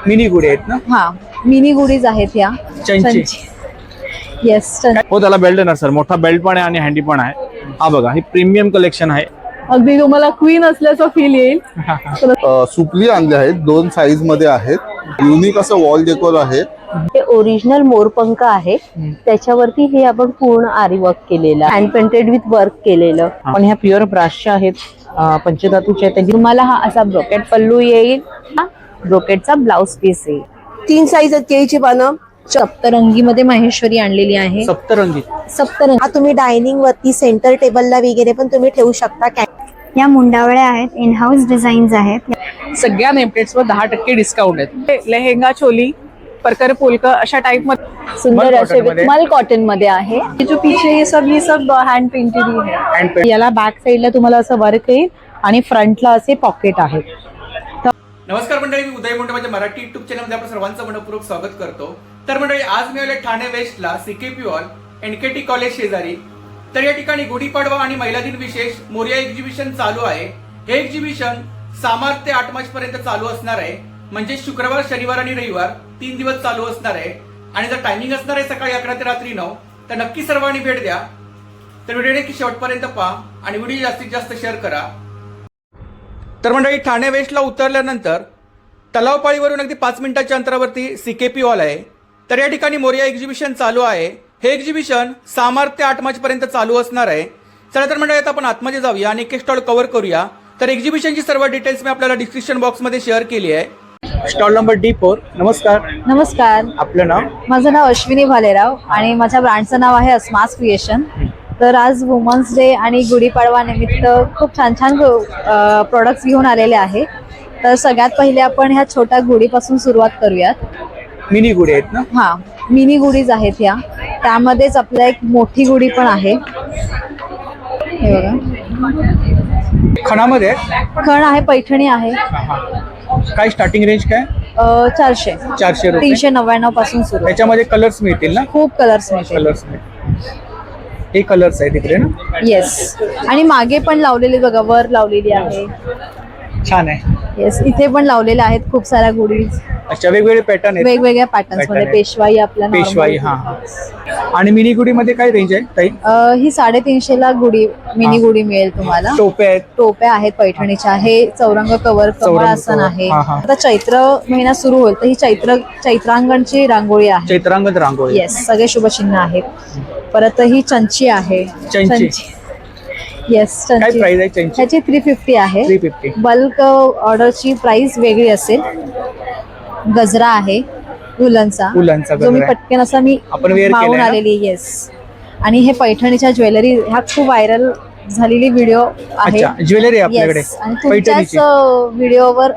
Mini गुढी आहेत ना? हा, मिनी गुढीज आहेत या चंची. येस. हो, त्याला बेल्ट आहे ना सर, मोठा बेल्ट पण आहे आणि हँडी पण आहे. हा बघा, ही प्रीमियम कलेक्शन आहे. अगदी तुम्हाला क्वीन असल्याचं फील येईल. सुपली आणले आहेत, 2 साईज मध्ये आहेत. युनिक असं वॉल डेकोर आहे. हे ओरिजिनल मोरपंख आहे, त्याच्यावरती हे आपण पूर्ण आरी वर्क केलेलं, हँड पेंटेड विथ वर्क केलेलं. पण ह्या प्युअर ब्राशच्या आहेत, पंचधातूच्या आहेत. तुम्हाला हा असा ब्रोकेट पल्लू येईल, ब्रोकेटचा ब्लाउज पीस येईल. 3 साईज आहेत केळीची पानं. सप्तरंगी मध्ये माहेश्वरी आणलेली आहे. सप्तरंगी. सप्तरंगी हा तुम्ही डायनिंग वरती सेंटर टेबलला वगैरे पण तुम्ही ठेवू शकता. या मुंडावळ्या आहेत, इन हाऊस डिझाईन्स आहेत. सगळ्या नेमप्लेट्सवर 10% डिस्काउंट आहेत. लेहेंगा चोली, परकर पोलक अशा टाइप मध्ये सुंदर असे cotton मध्ये. मल कॉटन मध्ये आहे. जो पीछे ये सब हँड पेंटेड है. Hand paint. याला बॅक साईडला तुम्हाला असं वर्क येईल आणि फ्रंटला असे पॉकेट आहेत. नमस्कार मंडळी, मी उदय मुंडे माझ्या मराठी युट्यूब चॅनलमध्ये आपलं सर्वांचं मनपूर्वक स्वागत करतो. तर मंडळी, आज मी आले ठाणे वेस्टला सीकेपी हॉल एनकेटी कॉलेज शेजारी. तर या ठिकाणी गुढीपाडवा आणि महिला दिन विशेष मोरया एक्झिबिशन चालू आहे. हे एक्झिबिशन 6 मार्च ते 8 मार्च पर्यंत चालू असणार आहे. म्हणजे शुक्रवार, शनिवार आणि रविवार 3 दिवस चालू असणार आहे. आणि जर टायमिंग असणार आहे सकाळी 11 ते रात्री 9, तर नक्की सर्वांनी भेट द्या. तर व्हिडिओ नक्की शेवटपर्यंत पहा आणि व्हिडिओ जास्तीत जास्त शेअर करा. तर मंडळी, ठाणे वेस्टला उतरल्यानंतर तलावपाळीवरून अगदी 5 मिनिटाच्या अंतरावरती सीकेपी हॉल आहे. तर या ठिकाणी मोरया एक्झिबिशन चालू आहे. हे एक्झिबिशन 6 मार्च ते 8 मार्च पर्यंत चालू असणार आहे. चला तर मंडळी, आता आपण आतमध्ये जाऊया आणि एक स्टॉल कव्हर करूया. तर एक्झिबिशनची सर्व डिटेल्स मी आपल्याला डिस्क्रिप्शन बॉक्समध्ये शेअर केली आहे. Stall number D4. नमस्कार. नमस्कार, आपलं नाव? माझं नाव अश्विनी भालेराव आणि माझ्या ब्रँडचं नाव आहे अस्मास क्रिएशन. तर आज वुमन्स डे आणि गुढीपाडवा निमित्त खूप छान छान प्रोडक्ट्स घेऊन आलेले आहे. तर सगळ्यात पहिले आपण ह्या छोट्या गुढीपासून सुरुवात करूयात. मिनी गुढी आहेत ना? हा, मिनी गुढीज आहेत या. त्यामध्येच आपल्या एक मोठी गुढी पण आहे. हे बघा, खणामध्ये खण आहे, पैठणी आहे. काय स्टार्टिंग रेंज काय? 400 रुपये. 399 पासून सुरू. त्याच्यामध्ये कलर्स मिळतील ना? खूप कलर्स मिळतील. कलर्स मिळतील. हे कलर्स आहे तिकडे ना? येस. आणि मागे पण लावलेली बघा, वर लावलेली आहे. छान आहे. येस, इथे पण लावलेल्या आहेत खूप साऱ्या गुढीज. अच्छा, वेगवेगळे पॅटर्न आहेत. वेगवेगळ्या पॅटर्न्स मध्ये. पेशवाई आपल्या पेशवाई. normal. हा. आणि मिनी गुढी मध्ये काय रेंज आहे ताई? ही 350 ला गुढी, मिनी गुढी मिळेल तुम्हाला. टोपे आहेत. टोप्या आहेत पैठणीच्या. हे चौरंग कवर, कमळासन आहे. आता चैत्र महिना सुरू होईल, तर ही चैत्रांगणची रांगोळी आहे. चैत्रांगण रांगोळी. येस, सगळे शुभचिन्ह आहेत. परत ही चंची आहे. चंची. येस, काय चंची. प्राइस आहे चंची? ह्याची 350 आहे. 350. बल्क ऑर्डरची प्राइस वेगळी असेल. गजरा आहे उलनचा, उलनचा जो मी गजरा आहे. पटकन असा मी आपण वेअर मागून केलाय ना? आलेली. येस. आणि हे पैठणीच्या ज्वेलरी, ह्या खूप व्हायरल झालेली व्हिडिओ आहे. अच्छा, ज्वेलरी आपल्याकडे Yes. आणि तुमच्याच पैठणीची. व्हिडिओवर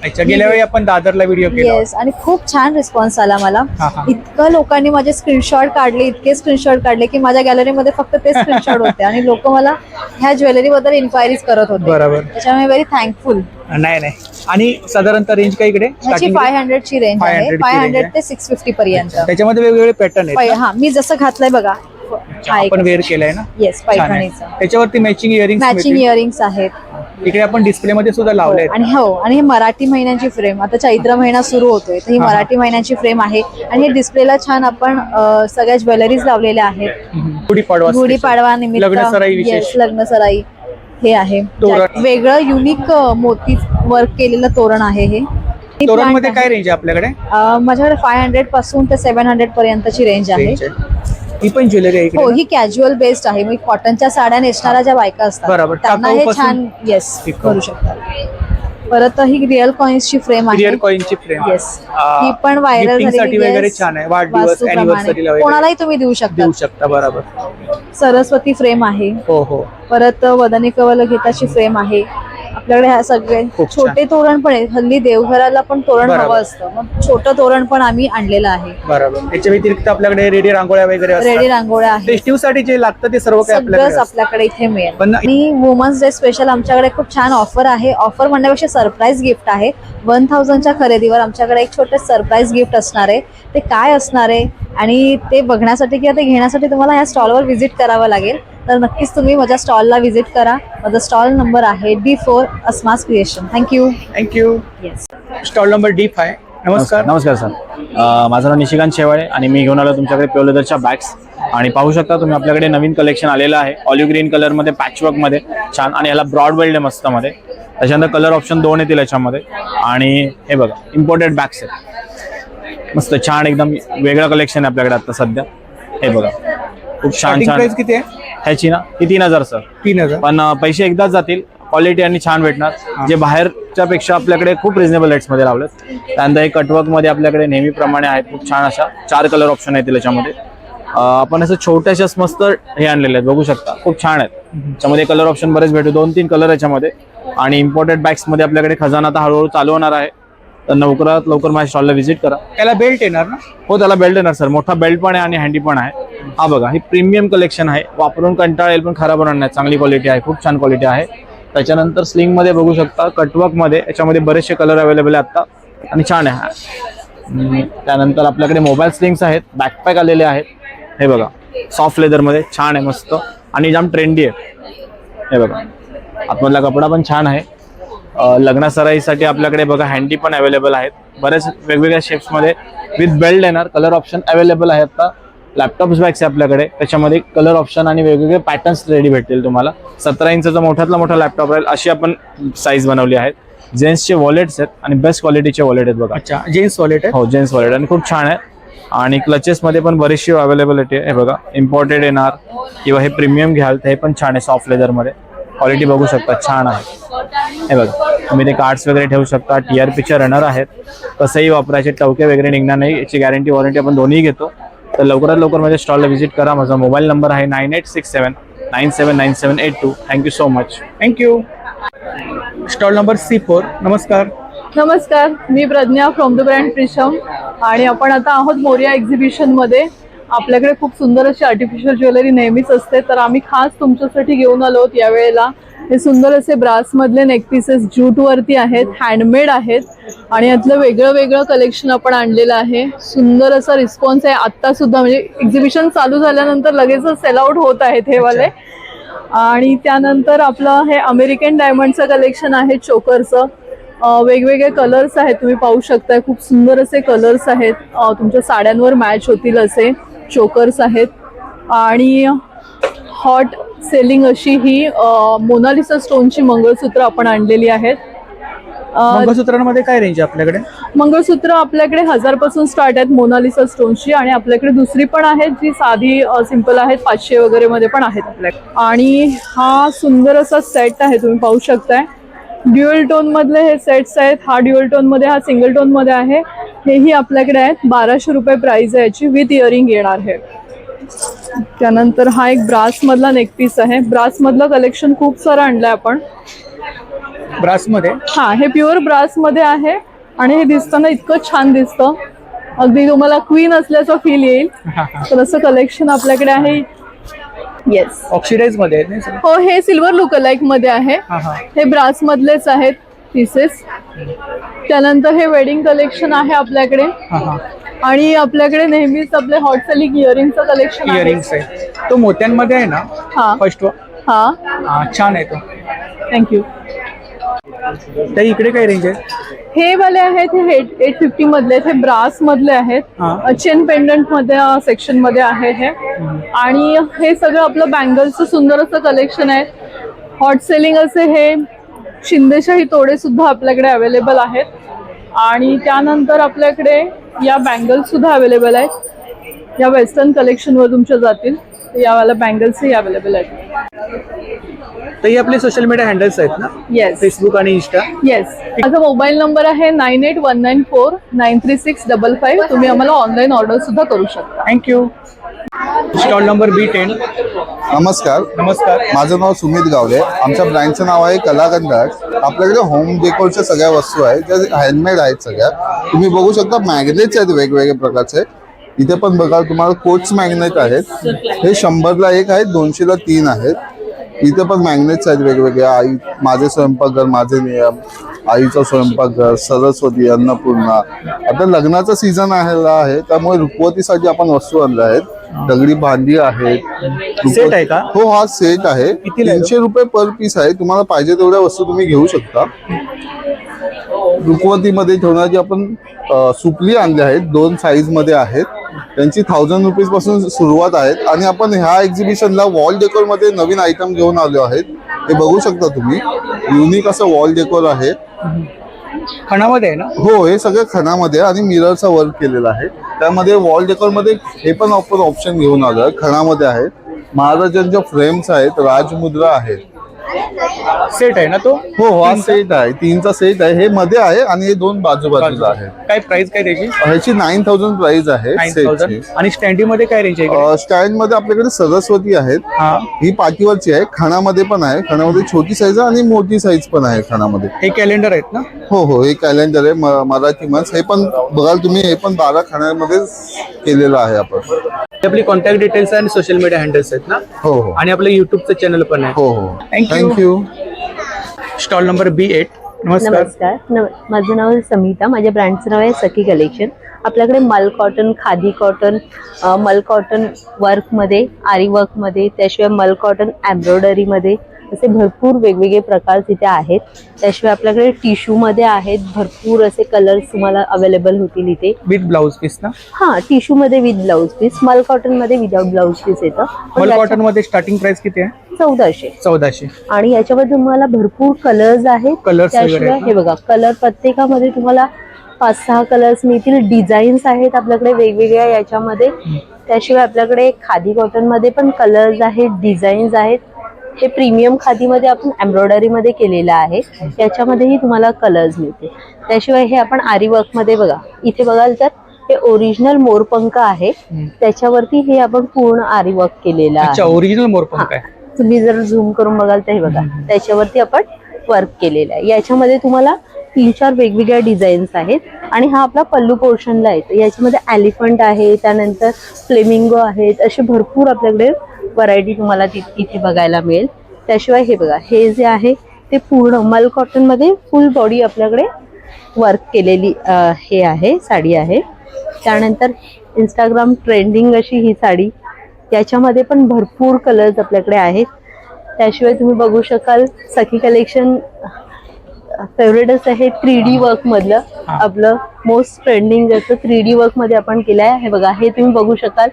अच्छा, गेल्या वेळी आपण दादरला व्हिडिओ केला. येस, आणि खूप छान रिस्पॉन्स आला मला. हा, हा. इतकं लोकांनी माझे स्क्रीनशॉट काढले, इतके स्क्रीनशॉट काढले की माझ्या गॅलरीमध्ये फक्त ते स्क्रीनशॉट होते. आणि लोक मला ह्या ज्वेलरी बद्दल इन्क्वायरीज करत होते. बरोबर. त्याच्यामुळे व्हेरी थँकफुल. नाही. आणि साधारणतः रेंज काय इकडे? ह्याची 500 ची रेंज आहे. 500 ची 500 range ते 650 पर्यंत. त्याच्यामध्ये वेगवेगळे पॅटर्न आहेत. हा, मी जसं घातलंय बघा. आपण वेअर केलंय ना? येस, छान आहे. पैठणीचा. त्याच्यावरती मॅचिंग इयरिंग्स मॅचिंग इयरिंग्स आहेत. इकडे आपण डिस्प्ले मध्ये सुद्धा लावले आहेत. आणि हो, आणि हे मराठी महिन्यांची फ्रेम. आता चैत्र महिना सुरू होतोय, तर ही मराठी महिन्यांची फ्रेम आहे. आणि हे डिस्प्लेला छान आपण सगळ्या ज्वेलरीज लावलेल्या आहेत. गुढीपाडवा निमित्त. लग्नसराई विशेष. येस, लग्नसराई हे आहे. तोरण. वेगळं युनिक मोती वर्क केलेलं तोरण आहे हे. तोरण मध्ये काय रेंज आहे आपल्याकडे? माझ्याकडे 500 पासून ते 700 पर्यंतची रेंज आहे. ही पण ज्वेलरी आहे इकडे हो, ना? ही कॅज्युअल बेस्ड आहे. मग कॉटनच्या साड्या नेसणाऱ्या ज्या बायका असतात बरोबर. त्यांना हे टाकाऊपासून छान येस टिकाऊ. करू शकतात. परत ही रिअल कॉइन्सची फ्रेम आहे. रिअल कॉइनची फ्रेम. येस, ही पण व्हायरल साठी वगैरे छान आहे. वाढदिवस, अॅनिव्हर्सरीला वगैरे कोणालाही तुम्ही देऊ शकता. बरोबर. सरस्वती फ्रेम आहे. हो. परत वदनी कवल घेताची फ्रेम आहे. आपल्याकडे ह्या सगळे खूप छान. छोटे तोरण पण आहे. हल्ली देवघराला पण तोरण बरोबर. हवं असतं, मग छोटं तोरण पण आम्ही आणलेलं आहे. बरोबर. त्याच्या व्यतिरिक्त आपल्याकडे रेडी रांगोळ्या वगैरे असतात. रेडी रांगोळ्या आहेत. फेस्टिव्ह साठी जे लागतं ते सर्व काही सगळंच आपल्याकडे आपल्याकडे इथे मिळेल. पण आणि वुमन्स डे स्पेशल आमच्याकडे खूप छान ऑफर आहे. ऑफर म्हणण्यापेक्षा सरप्राईज गिफ्ट आहे. 1000च्या खरेदीवर आमच्याकडे एक छोटे सरप्राईज गिफ्ट असणार आहे. ते काय असणार आहे आणि ते बघण्यासाठी किंवा ते घेण्यासाठी तुम्हाला ह्या स्टॉलवर व्हिजिट करावं लागेल. तर नक्कीच तुम्ही माझ्या स्टॉलला व्हिजिट करा. माझा स्टॉल नंबर आहे D4 अस्मास creation. Thank you. Thank you. Yes. Stall number D5. नमस्कार. नमस्कार सर. माझं नाव निशिकांत शेवाळे आणि मी घेऊन आलो तुमच्याकडे प्युअर लेदरच्या बॅग्स. आणि पाहू शकता तुम्ही आपल्याकडे नवीन कलेक्शन आलेलं आहे. ऑलिव्ह ग्रीन कलरमध्ये पॅचवर्कमध्ये छान, आणि याला ब्रॉड बेल्ट आहे मस्तमध्ये. त्याच्यानंतर कलर ऑप्शन 2 येतील याच्यामध्ये. आणि हे बघा इम्पोर्टेड बॅग्स आहेत, मस्त छान एकदम वेगळं कलेक्शन आहे आपल्याकडे आता सध्या. हे बघा खूप छान छान. प्राइस किती आहे ह्याची ना ती 3000 सर. 3000. पण पैसे एकदाच जातील, क्वालिटी आणि छान भेटणार. जे बाहेरच्या पेक्षा आपल्याकडे खूप रिझनेबल रेट्स मध्ये लावलेत. त्यानंतर हे कटवर्क मध्ये आपल्याकडे नेहमीप्रमाणे आहेत खूप छान अशा 4 कलर ऑप्शन आहेत त्याच्यामध्ये. आपण असं छोट्याशा मस्त हे आणलेले आहेत, बघू शकता खूप छान आहेत. त्याच्यामध्ये कलर ऑप्शन बरेच भेटू, 2-3 कलर याच्यामध्ये. आणि इम्पोर्टेड बॅग्स मध्ये आपल्याकडे खजाना आता हळूहळू चालू होणार आहे, तर लवकरात लवकर माझ्या स्टॉलला व्हिजिट करा. त्याला बेल्ट येणार ना? हो, त्याला बेल्ट येणार सर. मोठा बेल्ट पण आहे आणि हँडी पण आहे. हा बघा, ही प्रीमियम कलेक्शन आहे, वापरून कंटाळा येईल पण खराब होणार नाही. चांगली क्वालिटी आहे, खूप छान क्वालिटी आहे. त्याच्यानंतर स्लिंग मध्ये बघू शकता, कटवर्क मध्ये याच्यामध्ये बरेचसे कलर अवेलेबल आहे आता आणि छान आहे. त्यानंतर आपल्याकडे मोबाईल स्लिंग्स आहेत, बॅकपॅक आलेले आहेत. हे बघा सॉफ्ट लेदर मध्ये छान आहे मस्त आणि जाम ट्रेंडी आहे. हे बघा आतमधला कपडा पण छान आहे. लग्न सराईसाठी आपल्याकडे बघा हँडी पण अवेलेबल आहेत, बरेच वेगवेगळ्या शेप्स मध्ये विथ बेल्ट येणार. कलर ऑप्शन अवेलेबल आहे आता. लॅपटॉप्स बॅग्स आहे आपल्याकडे, त्याच्यामध्ये कलर ऑप्शन आणि वेगवेगळे पॅटर्न्स रेडी भेटतील तुम्हाला. 17 इंचचा मोठ्यातला मोठा लॅपटॉप राहील अशी आपण साईज बनवली आहे. जेन्ट्सचे वॉलेट्स आहेत आणि बेस्ट क्वालिटीचे वॉलेट आहेत बघा. अच्छा, जेन्ट्स वॉलेट आहे. हो, जेन्ट्स वॉलेट आणि खूप छान आहे. आणि क्लचेस मध्ये पण बरीचशी अवेलेबिलिटी आहे. हे बघा इम्पोर्टेड येणार किंवा हे प्रीमियम घ्याल तर हे पण छान आहे. सॉफ्ट लेदर मध्ये क्वालिटी बघू शकता, छान आहे. हे बघा तुम्ही ते कार्ड्स वगैरे ठेवू शकता. TRPच्या रनर आहेत, कसंही वापरायचे, टवके वगैरे निघणार नाही. याची गॅरंटी वॉरंटी आपण दोन्ही घेतो. तर लवकरात लवकर माझ्या स्टॉलला व्हिजिट करा. माझा मोबाईल नंबर आहे 9867979782. Thank you so much. Thank you. Stall number C4. नमस्कार. नमस्कार, मी प्रज्ञा फ्रॉम द ब्रँड प्रिशम आणि आपण आता आहोत मोरिया एक्झिबिशन मध्ये. आपल्याकडे खूप सुंदर अशी आर्टिफिशियल ज्वेलरी नेहमीच असते, तर आम्ही खास तुमच्यासाठी घेऊन आलो आहोत यावेळेला. हे सुंदर असे ब्रास मधले नेक पीसेस ज्यूट वरती आहेत, हँडमेड आहेत आणि यातलं वेगळं वेगळं कलेक्शन आपण आणलेलं आहे. सुंदर असा रिस्पॉन्स आहे आता सुद्धा, म्हणजे एक्झिबिशन चालू झाल्यानंतर लगेचच सेल आउट होत आहेत हे वाले. आणि त्यानंतर आपलं हे अमेरिकन डायमंडचं कलेक्शन आहे, चोकरचं. वेगवेगळे कलर्स आहेत, तुम्ही पाहू शकताय. खूप सुंदर असे कलर्स आहेत, तुमच्या साड्यांवर मॅच होतील असे चोकर्स आहेत. आणि हॉट सेलिंग अशी ही मोनालिसा स्टोनची मंगळसूत्र आपण आणलेली आहेत. मंगळसूत्रांमध्ये काय रेंज आहे आपल्याकडे? मंगळसूत्र आपल्याकडे 1000 पासून स्टार्ट आहेत मोनालिसा स्टोनची, आणि आपल्याकडे दुसरी पण आहेत जी साधी सिंपल आहेत, 500 वगैरे मध्ये पण आहेत आपल्याकडे. आणि हा सुंदर असा सेट आहे, तुम्ही पाहू शकताय. ड्युअल टोन मधले हे सेट्स आहेत. हा ड्युअल टोन मध्ये, हा सिंगल टोन मध्ये आहे. हेही आपल्याकडे आहेत. 1200 रुपये प्राइस आहे याची, विथ इयरिंग येणार आहे. त्यानंतर हा एक ब्रास मधला नेक पीस आहे. ब्रास मधलं कलेक्शन खूप सारं आणलंय आपण ब्रास मध्ये. हा, हे प्युअर ब्रास मध्ये आहे आणि हे दिसताना इतकं छान दिसतं, अगदी तुम्हाला क्वीन असल्याचं फील येईल. तर असं कलेक्शन आपल्याकडे आहे. येस, ऑक्सिडाइज मध्ये आहे ना? हो, हे सिल्वर लुकलाइक मध्ये आहे. हे ब्रास मधलेच आहेत पीसेस. त्यानंतर हे वेडिंग कलेक्शन आहे आपल्याकडे. आणि आपल्याकडे नेहमीच आपले हॉट सेलिंग इयरिंगचं कलेक्शन आहे. इयरिंग्स आहे, तो मोत्यांमध्ये आहे ना? हा फर्स्ट. हा, छान आहे तो. थँक्यू. तर इकडे काय रेंज आहे? हे वाले आहेत, हे 850 मधले आहेत. हे ब्रास मधले आहेत, चेन पेंडंट मध्ये सेक्शन मध्ये आहे हे. आणि हे सगळं आपलं बँगलचं सुंदर असं कलेक्शन आहे. हॉट सेलिंग असे हे शिंदेशाही तोडे सुद्धा आपल्याकडे अवेलेबल आहेत. आणि त्यानंतर आपल्याकडे या बँगल्स सुद्धा अवेलेबल आहेत. या वेस्टर्न कलेक्शन वर तुमच्या जातील, यावाला बँगल्सही अवेलेबल आहेत. तर हे आपले सोशल मीडिया हँडल्स आहेत ना? येस, फेसबुक आणि इंस्टा. येस. माझा मोबाईल नंबर आहे 9819493655. तुम्ही आम्हाला ऑनलाईन ऑर्डर सुद्धा करू शकता. थँक्यू. Stall number B10. नमस्कार. नमस्कार. माझं नाव सुमित गावले. आमच्या ब्रँडचं नाव आहे कलाकंद आर्ट्स. आपल्याकडे होम डेकोरच्या सगळ्या वस्तू आहेत, ज्या हँडमेड आहेत सगळ्या. तुम्ही बघू शकता, मॅग्नेट्स आहेत वेगवेगळ्या प्रकारचे. इथे पण बघा तुम्हाला कोट्स मॅग्नेट आहेत. हे 100ला 1 आहेत, 200ला 3 आहेत. इथे पण मॅग्नेट्स आहेत वेगवेगळे. आई, माझे स्वयंपाकघर, माझे नियम, आईचा स्वयंपाकघर, सरस्वती, अन्नपूर्णा. आता लग्नाचा सीझन आहे, त्यामुळे रुखवतीसाठी आपण वस्तू आणल्या आहेत. दगडी भांडी आहेत. सेट आहे का? हो, हा सेट आहे. कितीला आहे? 300 रुपये पर पीस आहे. तुम्हाला पाहिजे तेवढ्या वस्तू तुम्ही घेऊ शकता. रुखवतीमध्ये ठेवण्याची आपण सुपली आणले आहेत, 2 साईज मध्ये आहेत. त्यांची 1000 रुपीज पासून सुरुवात आहेत. आणि आपण ह्या एक्झिबिशनला वॉल डेकोर मध्ये नवीन आयटम घेऊन आलो आहेत. हे बघू शकता तुम्ही, युनिक असं वॉल डेकोर आहे. खणामध्ये आहे ना? हो, हे सगळं खणामध्ये आणि मिररचा वर्क केलेला आहे. त्यामध्ये वॉल डेकोर मध्ये हे पण आपण ऑप्शन घेऊन आलो आहे. खणामध्ये आहे, महाराजांच्या फ्रेम्स आहेत, राजमुद्रा आहेत. सेट आहे ना तो? हो, हा सेट आहे, 3चा सेट आहे. हे मध्ये आहे आणि हे 2 बाजूबाजूला आहे. काय प्राइस काय त्याची? ह्याची 9000 प्राइस आहे सेटची. आणि स्टँडी मध्ये काय रेंज आहे? स्टँड मध्ये आपल्याकडे सरस्वती आहेत. ही पाठीवरची आहे. खणामध्ये पण आहे. खणामध्ये छोटी साईज आणि मोठी साईज पण आहे खणामध्ये. हे कॅलेंडर आहेत ना? हो हो, हे कॅलेंडर आहे मराठी मंथ. हे पण बघाल तुम्ही, हे पण 12 खणामध्ये केलेलं आहे आपण. आपली कॉन्टॅक्ट डिटेल्स आणि सोशल मीडिया हँडल्स आहेत ना? हो हो आणि आपलं युट्यूबचं चॅनल पण आहे. हो हो, थँक्यू. Stall number B8. नमस्कार. माझं नाव आहे समिता. माझ्या ब्रँडचं नाव आहे सखी कलेक्शन. आपल्याकडे मल कॉटन, खादी कॉटन, मल कॉटन वर्कमध्ये, आरी वर्कमध्ये, त्याशिवाय मल कॉटन एम्ब्रॉयडरीमध्ये असे भरपूर वेगवेगळे प्रकार तिथे आहेत. त्याशिवाय आपल्याकडे टिश्यूमध्ये आहेत. भरपूर असे कलर्स तुम्हाला अवेलेबल होतील इथे. विथ ब्लाउज पीस ना? हां, टिश्यूमध्ये विथ ब्लाउज पीस, मल कॉटनमध्ये विदाउट ब्लाउज पीस येतं. मल कॉटन मध्ये स्टार्टिंग प्राइस किती आहे? 1400. 1400. आणि याच्यामध्ये तुम्हाला भरपूर कलर्स आहेत. Colours वगैरे त्याशिवाय आहेत ना? हे बघा, कलर प्रत्येकामध्ये तुम्हाला 5-6 कलर्स मिळतील. डिझाईन्स आहेत आपल्याकडे वेगवेगळ्या याच्यामध्ये. त्याशिवाय आपल्याकडे खादी कॉटन मध्ये पण कलर्स आहेत, डिझाईन्स आहेत. हे प्रीमियम खादीमध्ये आपण एम्ब्रॉयडरी मध्ये केलेलं आहे. याच्यामध्येही तुम्हाला कलर्स मिळते. त्याशिवाय हे आपण आरी वर्क मध्ये बघा, इथे बघाल तर हे ओरिजिनल मोरपंख आहे. त्याच्यावरती हे आपण पूर्ण आरी वर्क केलेलं अच्छा, आहे. ओरिजिनल मोरपंख आहे. तुम्ही जर झूम करून बघाल तर हे बघा, त्याच्यावरती आपण वर्क केलेलं आहे. याच्यामध्ये तुम्हाला 3-4 वेगवेगळ्या डिझाईन्स आहेत. आणि हा आपला पल्लू पोर्शनला आहे. याच्यामध्ये एलिफंट आहे, त्यानंतर फ्लेमिंगो आहेत. असे भरपूर आपल्याकडे व्हरायटी तुम्हाला इथे बघायला मिळेल. त्याशिवाय हे बघा, हे जे आहे ते पूर्ण मल कॉटन मध्ये फुल बॉडी आपल्याकडे वर्क केलेली हे आहे, साडी आहे. त्यानंतर इंस्टाग्राम ट्रेंडिंग अशी ही साडी, याच्यामध्ये पण भरपूर कलर्स आपल्याकडे आहेत. त्याशिवाय तुम्ही बघू शकाल, सखी कलेक्शन फेवरेटच आहे 3D वर्क मधलं. आपलं मोस्ट ट्रेंडिंग असं 3D वर्क मध्ये आपण केलं आहे. हे बघा, हे तुम्ही बघू शकाल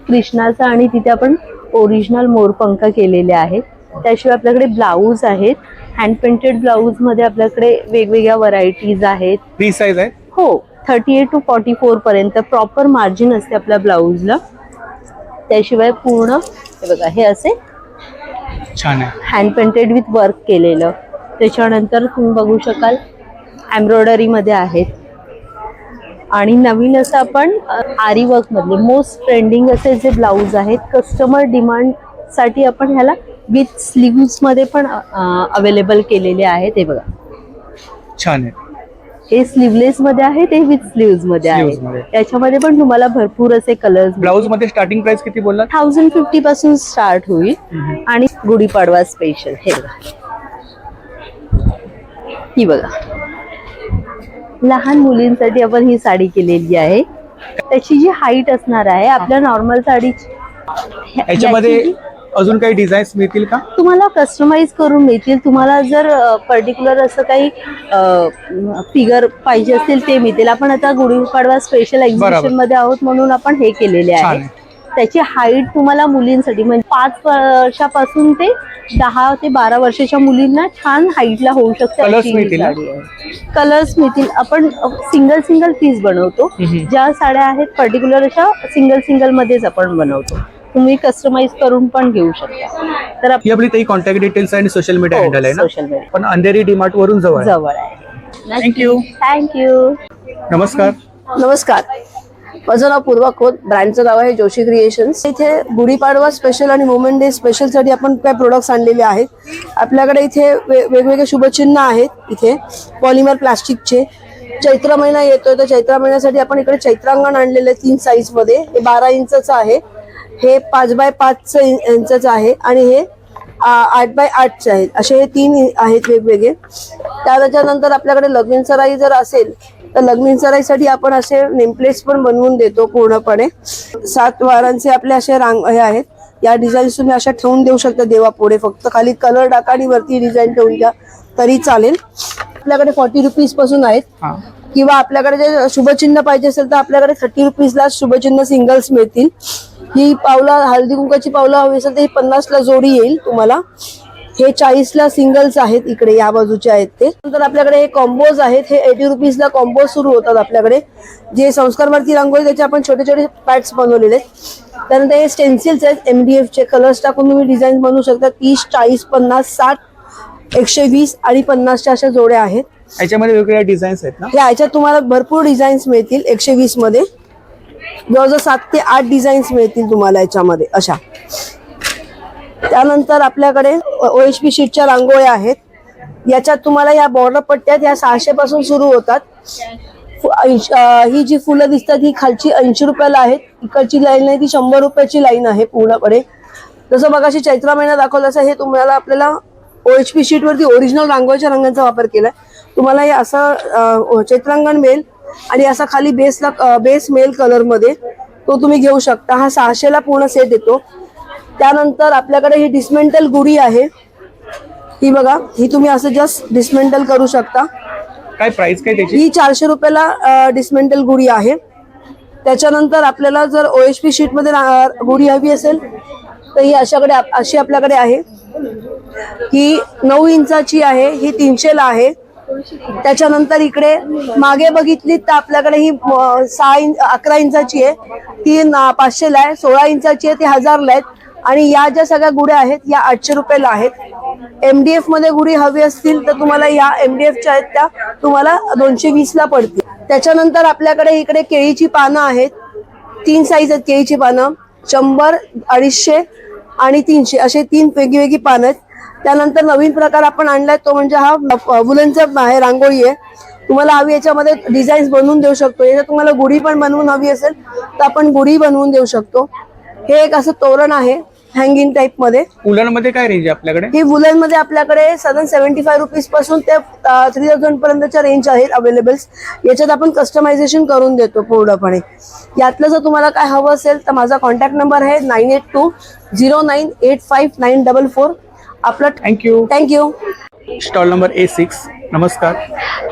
कृष्णाचं, आणि तिथे आपण ओरिजिनल मोरपंख केलेले आहेत. त्याशिवाय आपल्याकडे ब्लाऊज आहेत, हँड पेंटेड ब्लाऊज मध्ये आपल्याकडे वेगवेगळ्या व्हरायटीज आहेत. फ्री साईज आहे? हो, 38 to 44 पर्यंत प्रॉपर मार्जिन असते आपल्या ब्लाऊजला. त्याशिवाय पूर्ण हे बघा, हे असे छान आहे, हँड पेंटेड विथ वर्क केलेलं. त्याच्यानंतर तुम्ही बघू शकाल एम्ब्रॉयडरी मध्ये आहेत. आणि नवीन असं आपण आरी वर्क मधले मोस्ट ट्रेंडिंग असे जे ब्लाऊज आहेत, कस्टमर डिमांड साठी आपण ह्याला विथ स्लीव्स मध्ये पण अवेलेबल केलेले आहेत. हे बघा, छान आहे. हे स्लीवलेस मध्ये आहे, ते विथ स्लीव्स मध्ये Sleeves आहे. मध्ये. त्याच्यामध्ये पण तुम्हाला भरपूर असे कलर्स. ब्लाऊज मध्ये स्टार्टिंग प्राइस किती बोललात? 1050 पासून स्टार्ट होईल. आणि गुढीपाडवा स्पेशल हे बघा, ही बघा, लहान मुलींसाठी आपण ही साडी केलेली आहे. त्याची जी हाईट असणार आहे आपल्या नॉर्मल साडीची, याच्यामध्ये अजून काही डिझाईन्स मिळतील का? तुम्हाला कस्टमाइज करून मिळतील. तुम्हाला जर पर्टिक्युलर असं काही फिगर पाहिजे असतील ते मिळतील. आपण आता गुढीपाडवा स्पेशल एक्झिबिशन मध्ये आहोत म्हणून आपण हे केलेले आहे. त्याची हाईट तुम्हाला मुलींसाठी म्हणजे 5 वर्षापासून ते 10 ते 12 वर्षाच्या मुलींना छान हाईटला होऊ शकते. कलर्स मिळतील. आपण सिंगल पीस बनवतो. ज्या साड्या आहेत पर्टिक्युलर अशा सिंगल मध्येच आपण बनवतो. तुम्ही कस्टमाइज करून पण घेऊ शकता. तर ही आपली ताई कॉन्टॅक्ट डिटेल्स आणि सोशल मीडिया हँडल आहे ना? सोशल मीडिया पण अंधेरी डीमार्ट वरून जवळ आहे. थँक्यू. नमस्कार. नमस्कार, माझं नाव पूर्वा खोत. ब्रँडचं नाव आहे जोशी क्रिएशन्स. इथे गुढीपाडवा स्पेशल आणि वुमेन डे स्पेशल साठी आपण काय प्रोडक्ट्स आणलेले आहेत. आपल्याकडे इथे वेगवेगळे शुभचिन्ह आहेत. इथे पॉलिमर प्लास्टिकचे. चैत्र महिना येतोय, तर चैत्र महिन्यासाठी आपण इकडे चैत्रांगण आणलेले 3 साईज मध्ये. हे 12 इंचचं आहे, हे 5x5 इंचचं आहे, आणि हे 8x8 आहेत. असे हे 3 आहेत वेगवेगळे. त्याच्यानंतर आपल्याकडे लग्न सराई जर असेल तर लग्न सराईसाठी आपण असे नेमप्लेट्स पण बनवून देतो पूर्णपणे. 7 वारांचे आपले असे हे आहेत. या डिझाईन तुम्ही अशा ठेवून देऊ शकता देवापुढे. फक्त खाली कलर टाका आणि वरती डिझाईन ठेवून द्या तरी चालेल. आपल्याकडे 40 रुपीज पासून आहेत. हा. किंवा आपल्याकडे जे शुभचिन्ह पाहिजे असेल तर आपल्याकडे 30 रुपीजला शुभचिन्ह सिंगल्स मिळतील. ही पावलं, हळदी कुंकाची पावलं हवी असेल तर ही 50ला जोडी येईल तुम्हाला. हे 40ला सिंगल्स आहेत, इकडे या बाजूचे आहेत ते. नंतर आपल्याकडे हे कॉम्बोज आहेत, हे 80 रुपीजला कॉम्बोज सुरू होतात आपल्याकडे. जे संस्कार भारती रांगोळी त्याचे आपण छोटे छोटे पॅट्स बनवलेले आहेत. त्यानंतर हे स्टेन्सिल्स आहेत, MDF चे कलर्स टाकून तुम्ही डिझाईन बनवू शकता. 30, 40, 50, 60, 120 आणि 50च्या अशा जोड्या आहेत. याच्यामध्ये वेगवेगळ्या डिझाईन्स आहेत ना? याच्यात तुम्हाला भरपूर डिझाईन्स मिळतील. 120 मध्ये जवळजवळ 7 ते 8 डिझाईन्स मिळतील तुम्हाला याच्यामध्ये अशा. त्यानंतर आपल्याकडे OHP शीटच्या रांगोळ्या आहेत. याच्यात तुम्हाला या बॉर्डर पट्ट्यात या 600 पासून सुरू होतात. ही जी फुलं दिसतात ही खालची 80 रुपयाला आहेत. इकडची लाईन आहे ती 100 रुपयाची लाईन आहे पूर्णपणे. जसं मगाशी चैत्रा महिना दाखवला असं हे तुम्हाला आपल्याला OHP शीट वरती ओरिजिनल रांगोळीच्या रंगांचा वापर केलाय. तुम्हाला हे असं चित्रांगण मिळेल आणि असा खाली बेस मेल कलर मध्ये तो तुम्ही घेऊ शकता. हा 600ला पूर्ण सेट येतो. त्यानंतर आपल्याकडे ही डिस्मेंटल गुढी आहे. ही बघा, ही तुम्ही असं जस्ट डिस्मेंटल करू शकता. काय प्राइस काय त्याची? ही 400 रुपयाला डिस्मेंटल गुढी आहे. त्याच्यानंतर आपल्याला जर OHP शीट मध्ये गुढी हवी असेल तर ही अशी आपल्याकडे आहे. ही 9 इंचाची आहे, ही 300ला आहे. त्याच्यानंतर इकडे मागे बघितली तर आपल्याकडे ही 11 इंचाची आहे, ती 500ला आहे. 16 इंचाची आहे ती 1000ला आहेत. आणि या ज्या सगळ्या गुढ्या आहेत या 800 रुपयाला आहेत. MDF मध्ये गुढी हवी असतील तर तुम्हाला या MDFच्या आहेत त्या तुम्हाला 220ला पडतील. त्याच्यानंतर आपल्याकडे इकडे केळीची पानं आहेत. 3 साईज आहेत केळीची पानं, 100, 250 आणि 300 असे 3 वेगवेगळी पानं आहेत. त्यानंतर नवीन प्रकार आपण आणलाय तो म्हणजे हा वुलनचा आहे, रांगोळी आहे. तुम्हाला हवी याच्यामध्ये डिझाईन्स बनवून देऊ शकतो. याच्यात तुम्हाला गुढी पण बनवून हवी असेल तर आपण गुढी बनवून देऊ शकतो. हे एक असं तोरण आहे हँगिंग टाइप मध्ये. वुलन मध्ये काय रेंज आहे आपल्याकडे? ही वुलन मध्ये आपल्याकडे साधारण 75 रुपीज पासून ते 3000 पर्यंतच्या रेंज आहेत अवेलेबल्स. याच्यात आपण कस्टमायझेशन करून देतो पूर्णपणे. यातलं जर तुम्हाला काय हवं असेल तर माझा कॉन्टॅक्ट नंबर आहे 9820985944. आपला थँक्यू. Stall number A6. नमस्कार.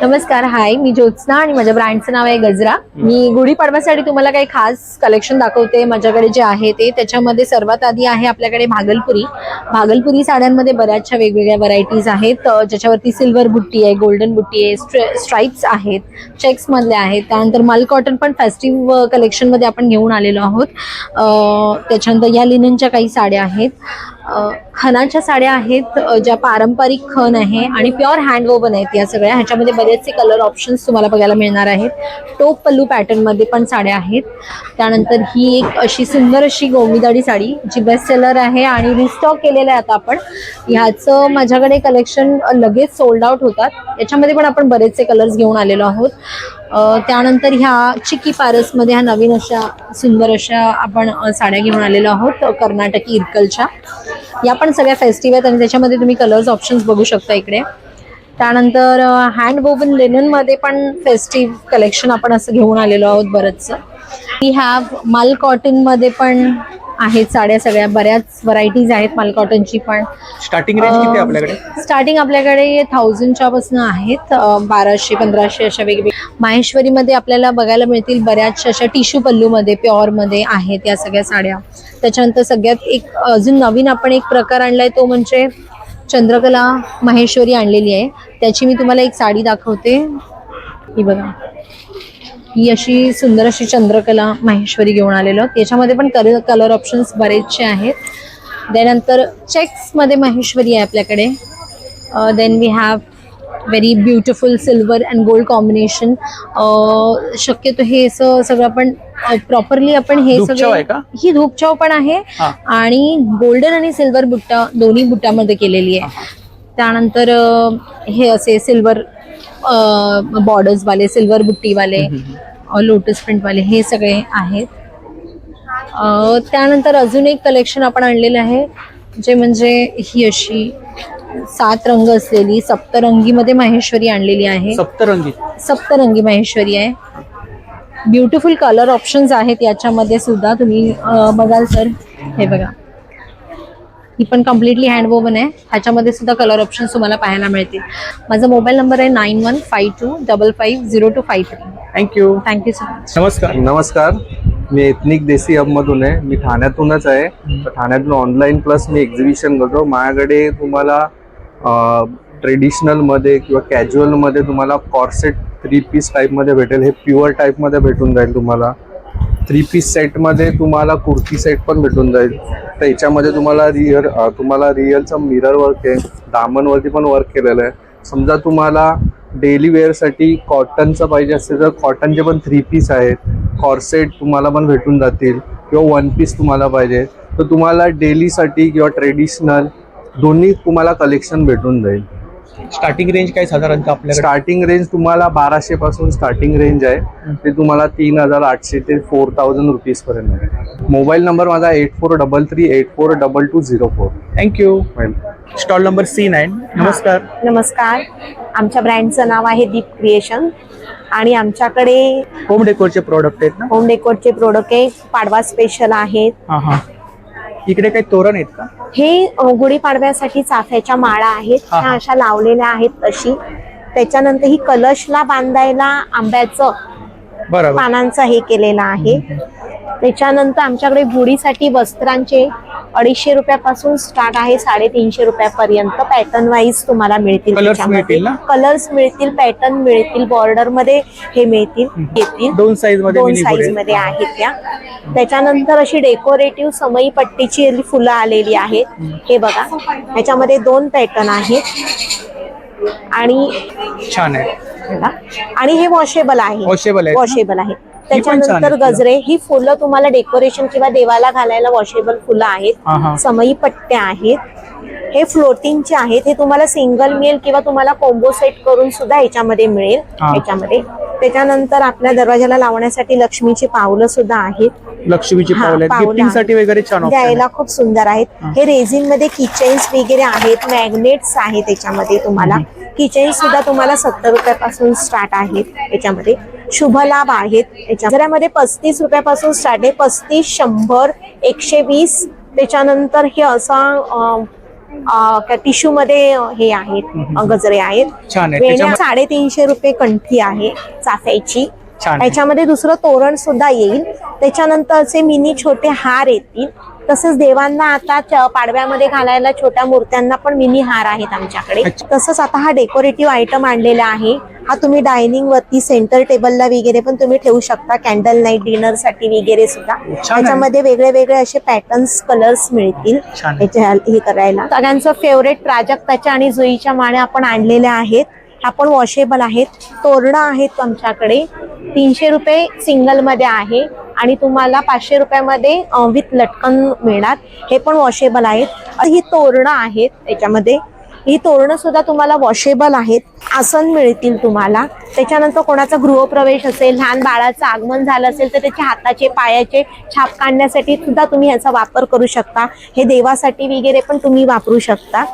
नमस्कार, हाय, मी ज्योत्स्ना आणि माझ्या ब्रँडचं नाव आहे गजरा. मी गुढीपाडव्यासाठी तुम्हाला काही खास कलेक्शन दाखवते. माझ्याकडे जे आहे ते त्याच्यामध्ये सर्वात आधी आहे आपल्याकडे भागलपुरी साड्यांमध्ये बऱ्याचशा वेगवेगळ्या व्हरायटीज आहेत, ज्याच्यावरती सिल्वर बुट्टी आहे, गोल्डन बुट्टी आहे, स्ट्राइप्स आहेत, चेक्स मधले आहेत. त्यानंतर मल कॉटन पण फेस्टिव्ह कलेक्शन मध्ये आपण घेऊन आलेलो आहोत. त्याच्यानंतर या लिननच्या काही साड्या आहेत, खणाच्या साड्या आहेत ज्या पारंपरिक खण आहे आणि प्युअर हँड वोवन आहेत या सगळ्या. ह्याच्यामध्ये बरेचसे कलर ऑप्शन्स तुम्हाला बघायला मिळणार आहेत. टोप पल्लू पॅटर्न मध्ये पण साड्या आहेत. त्यानंतर ही एक अशी सुंदर अशी गोमीदाडी साडी जी बेस्ट सेलर आहे आणि रिस्टॉक केलेलं आहे आता आपण. ह्याचं माझ्याकडे कलेक्शन लगेच सोल्ड आउट होतात. याच्यामध्ये पण आपण बरेचसे कलर्स घेऊन आलेलो आहोत. त्यानंतर ह्या चिक्की पारसमध्ये ह्या नवीन अशा सुंदर अशा आपण साड्या घेऊन आलेलो आहोत कर्नाटकी इरकलच्या. या पण सगळ्या फेस्टिव्ह आहेत आणि त्याच्यामध्ये तुम्ही कलर्स ऑप्शन्स बघू शकता इकडे. त्यानंतर हँड वोवन लिननमध्ये पण फेस्टिव्ह कलेक्शन आपण असं घेऊन आलेलो आहोत बरंचसं. वी हॅव मल कॉटनमध्ये पण आहेत साड्या, सगळ्या बऱ्याच व्हरायटीज आहेत मल कॉटनची पण. स्टार्टिंग रेंज किती आहे आपल्याकडे? स्टार्टिंग आपल्याकडे 1000च्या पासून आहेत, 1200, 1500 अशा वेगवेगळ्या. माहेश्वरीमध्ये आपल्याला बघायला मिळतील बऱ्याचशा अशा टिश्यू पल्लूमध्ये, प्युअरमध्ये आहेत या सगळ्या साड्या. त्याच्यानंतर सगळ्यात एक अजून नवीन आपण एक प्रकार आणलाय तो म्हणजे चंद्रकला माहेश्वरी आणलेली आहे. त्याची मी तुम्हाला एक साडी दाखवते. ही बघा, ही अशी सुंदर अशी चंद्रकला माहेश्वरी घेऊन आलेलो. याच्यामध्ये पण कलर ऑप्शन्स बरेचसे आहेत. त्यानंतर चेक्समध्ये माहेश्वरी आहे आपल्याकडे. Then we have very beautiful silver and gold combination. शक्यतो हे सगळं आपण प्रॉपरली आपण हे सगळं, ही धूपचाव पण आहे आणि गोल्डन आणि सिल्वर बुट्टा दोन्ही बुट्टामध्ये केलेली आहे. त्यानंतर हे असे सिल्वर बॉर्डर्स वाले, सिल्वर बुट्टी वाले, लोटस प्रिंट वाले हे सगळे आहेत. त्यानंतर अजून एक कलेक्शन आपण आणलेलं आहे जे म्हणजे ही अशी 7 रंग असलेली सप्तरंगीमध्ये माहेश्वरी आणलेली आहे. सप्तरंगी माहेश्वरी आहे. ब्युटिफुल कलर ऑप्शन्स आहेत याच्यामध्ये सुद्धा. तुम्ही बघाल तर हे बघा, ही पण कम्प्लिटली हँड वोवन आहे. ह्याच्यामध्ये सुद्धा कलर ऑप्शन तुम्हाला पाहायला मिळतील. माझा मोबाईल नंबर आहे 9152550253. थँक्यू. Thank you so much. नमस्कार. नमस्कार, मी एथनिक देसी हबमधून आहे. मी ठाण्यातूनच आहे. तर ठाण्यातून ऑनलाईन प्लस मी एक्झिबिशन करतो. माझ्याकडे तुम्हाला ट्रेडिशनलमध्ये किंवा कॅज्युअलमध्ये तुम्हाला कॉर्सेट 3 पीस टाईपमध्ये भेटेल. हे प्युअर टाईपमध्ये भेटून जाईल तुम्हाला. 3 पीस सेटमध्ये तुम्हाला कुर्ती सेट पण भेटून जाईल. तर याच्यामध्ये तुम्हाला रिअलचं मिरर वर्क आहे, दामनवरती पण वर्क केलेलं आहे. समजा तुम्हाला डेली वेअरसाठी कॉटनचं पाहिजे असेल तर कॉटनचे पण 3 पीस आहेत. कॉर्सेट तुम्हाला पण भेटून जातील किंवा 1 पीस तुम्हाला पाहिजे तर तुम्हाला डेलीसाठी किंवा ट्रेडिशनल दोन्ही तुम्हाला कलेक्शन भेटून जाईल. स्टार्टिंग रेंज काय साधारणतः आपल्याकडे? स्टार्टिंग रेंज तुम्हाला 1200 पासून स्टार्टिंग रेंज आहे. ते तुम्हाला 3800 ते 4000 रुपीज पर्यंत आहे. मोबाईल नंबर माझा 8433842204. थँक्यू. Stall number C9. नमस्कार. नमस्कार, आमच्या ब्रँडचं नाव आहे दीप क्रिएशन आणि आमच्याकडे होम डेकोरचे प्रोडक्ट आहेत ना? होम डेकोरचे प्रोडक्ट आहे. पाडवा स्पेशल आहेत. हा. इकडे काही तोरण आहेत का? हे गुढीपाडव्यासाठी चाफ्याच्या माळा आहेत. ह्या अशा लावलेल्या आहेत तशी. त्याच्यानंतर ही कलशला बांधायला आंब्याचं बरोबर पानांचं हे केलेलं आहे. त्याच्यानंतर आमच्याकडे गुढीसाठी वस्त्रांचे 250 रुपयापासून स्टार्ट आहे 350 रुपयापर्यंत. पॅटर्न वाईज तुम्हाला मिळतील. Colours मिळतील ना? कलर्स मिळतील, पॅटर्न मिळतील, बॉर्डर मध्ये हे मिळतील. येतील 2 साईज मध्ये. 2 साईज मध्ये आहेत त्या. त्याच्यानंतर अशी डेकोरेटिव्ह समई पट्टीची फुलं आलेली आहेत. हे बघा, ह्याच्यामध्ये 2 पॅटर्न आहेत आणि छान आहे. आणि हे वॉशेबल आहे. वॉशेबल आहे. वॉशेबल आहे. पण छान त्याच्यानंतर आहे. गजरे, ही फुलं तुम्हाला डेकोरेशन किंवा देवाला घालायला वॉशेबल फुलं आहेत. समई पट्ट्या आहेत. हे फ्लोटिंगचे आहेत. हे तुम्हाला सिंगल मिळेल किंवा तुम्हाला कॉम्बो सेट करून सुद्धा याच्यामध्ये मिळेल. याच्यामध्ये त्याच्यानंतर आपल्या दरवाजाला लावण्यासाठी लक्ष्मीची पावलं सुद्धा आहेत. लक्ष्मीची पावलं गिफ्टिंग साठी वगैरे छान द्यायला खूप सुंदर आहेत. हे रेझिन मध्ये किचेन्स वगैरे आहेत, मॅग्नेट्स आहेत. त्याच्यामध्ये तुम्हाला किचेन्स सुद्धा तुम्हाला 70 रुपयापासून स्टार्ट आहेत. याच्यामध्ये शुभ लाभ आहेत. याच्यामध्ये 35 रुपयापासून स्टार्ट आहे. 35, 100, 120. त्याच्यानंतर हे असा टिश्यू मध्ये हे आहेत गजरे आहेत. 350 रुपये कंठी आहे चाफ्याची. याच्यामध्ये दुसरं तोरण सुद्धा येईल. त्याच्यानंतर असे मिनी छोटे हार येतील. तसंच देवांना आता पाडव्यामध्ये घालायला छोट्या मूर्त्यांना पण मिनी हार आहेत आमच्याकडे. तसंच आता हा डेकोरेटिव्ह आयटम आणलेला आहे. हा तुम्ही डायनिंग वरती सेंटर टेबलला वगैरे पण तुम्ही ठेवू शकता. कॅन्डल नाईट डिनर साठी वगैरे सुद्धा. त्याच्यामध्ये वेगळे वेगळे असे पॅटर्न्स, कलर्स मिळतील हे करायला. सगळ्यांचं फेवरेट प्राजक्ताच्या आणि जुईच्या माळ्या आपण आणलेल्या आहेत. ह्या पण वॉशेबल आहेत. तोरणं आहेत आमच्याकडे. 300 रुपये सिंगल मध्ये आहे आणि तुम्हाला 500 रुपयामध्ये विथ लटकन मिळणार. हे पण वॉशेबल आहेत. ही तोरणं आहेत. याच्यामध्ये ही तोरणं सुद्धा तुम्हाला वॉशेबल आहेत. आसन मिळतील तुम्हाला. त्याच्यानंतर कोणाचा गृहप्रवेश असेल, लहान बाळाचं आगमन झालं असेल तर त्याच्या हाताचे पायाचे छाप काढण्यासाठी सुद्धा तुम्ही ह्याचा वापर करू शकता. हे देवासाठी वगैरे पण तुम्ही वापरू शकता.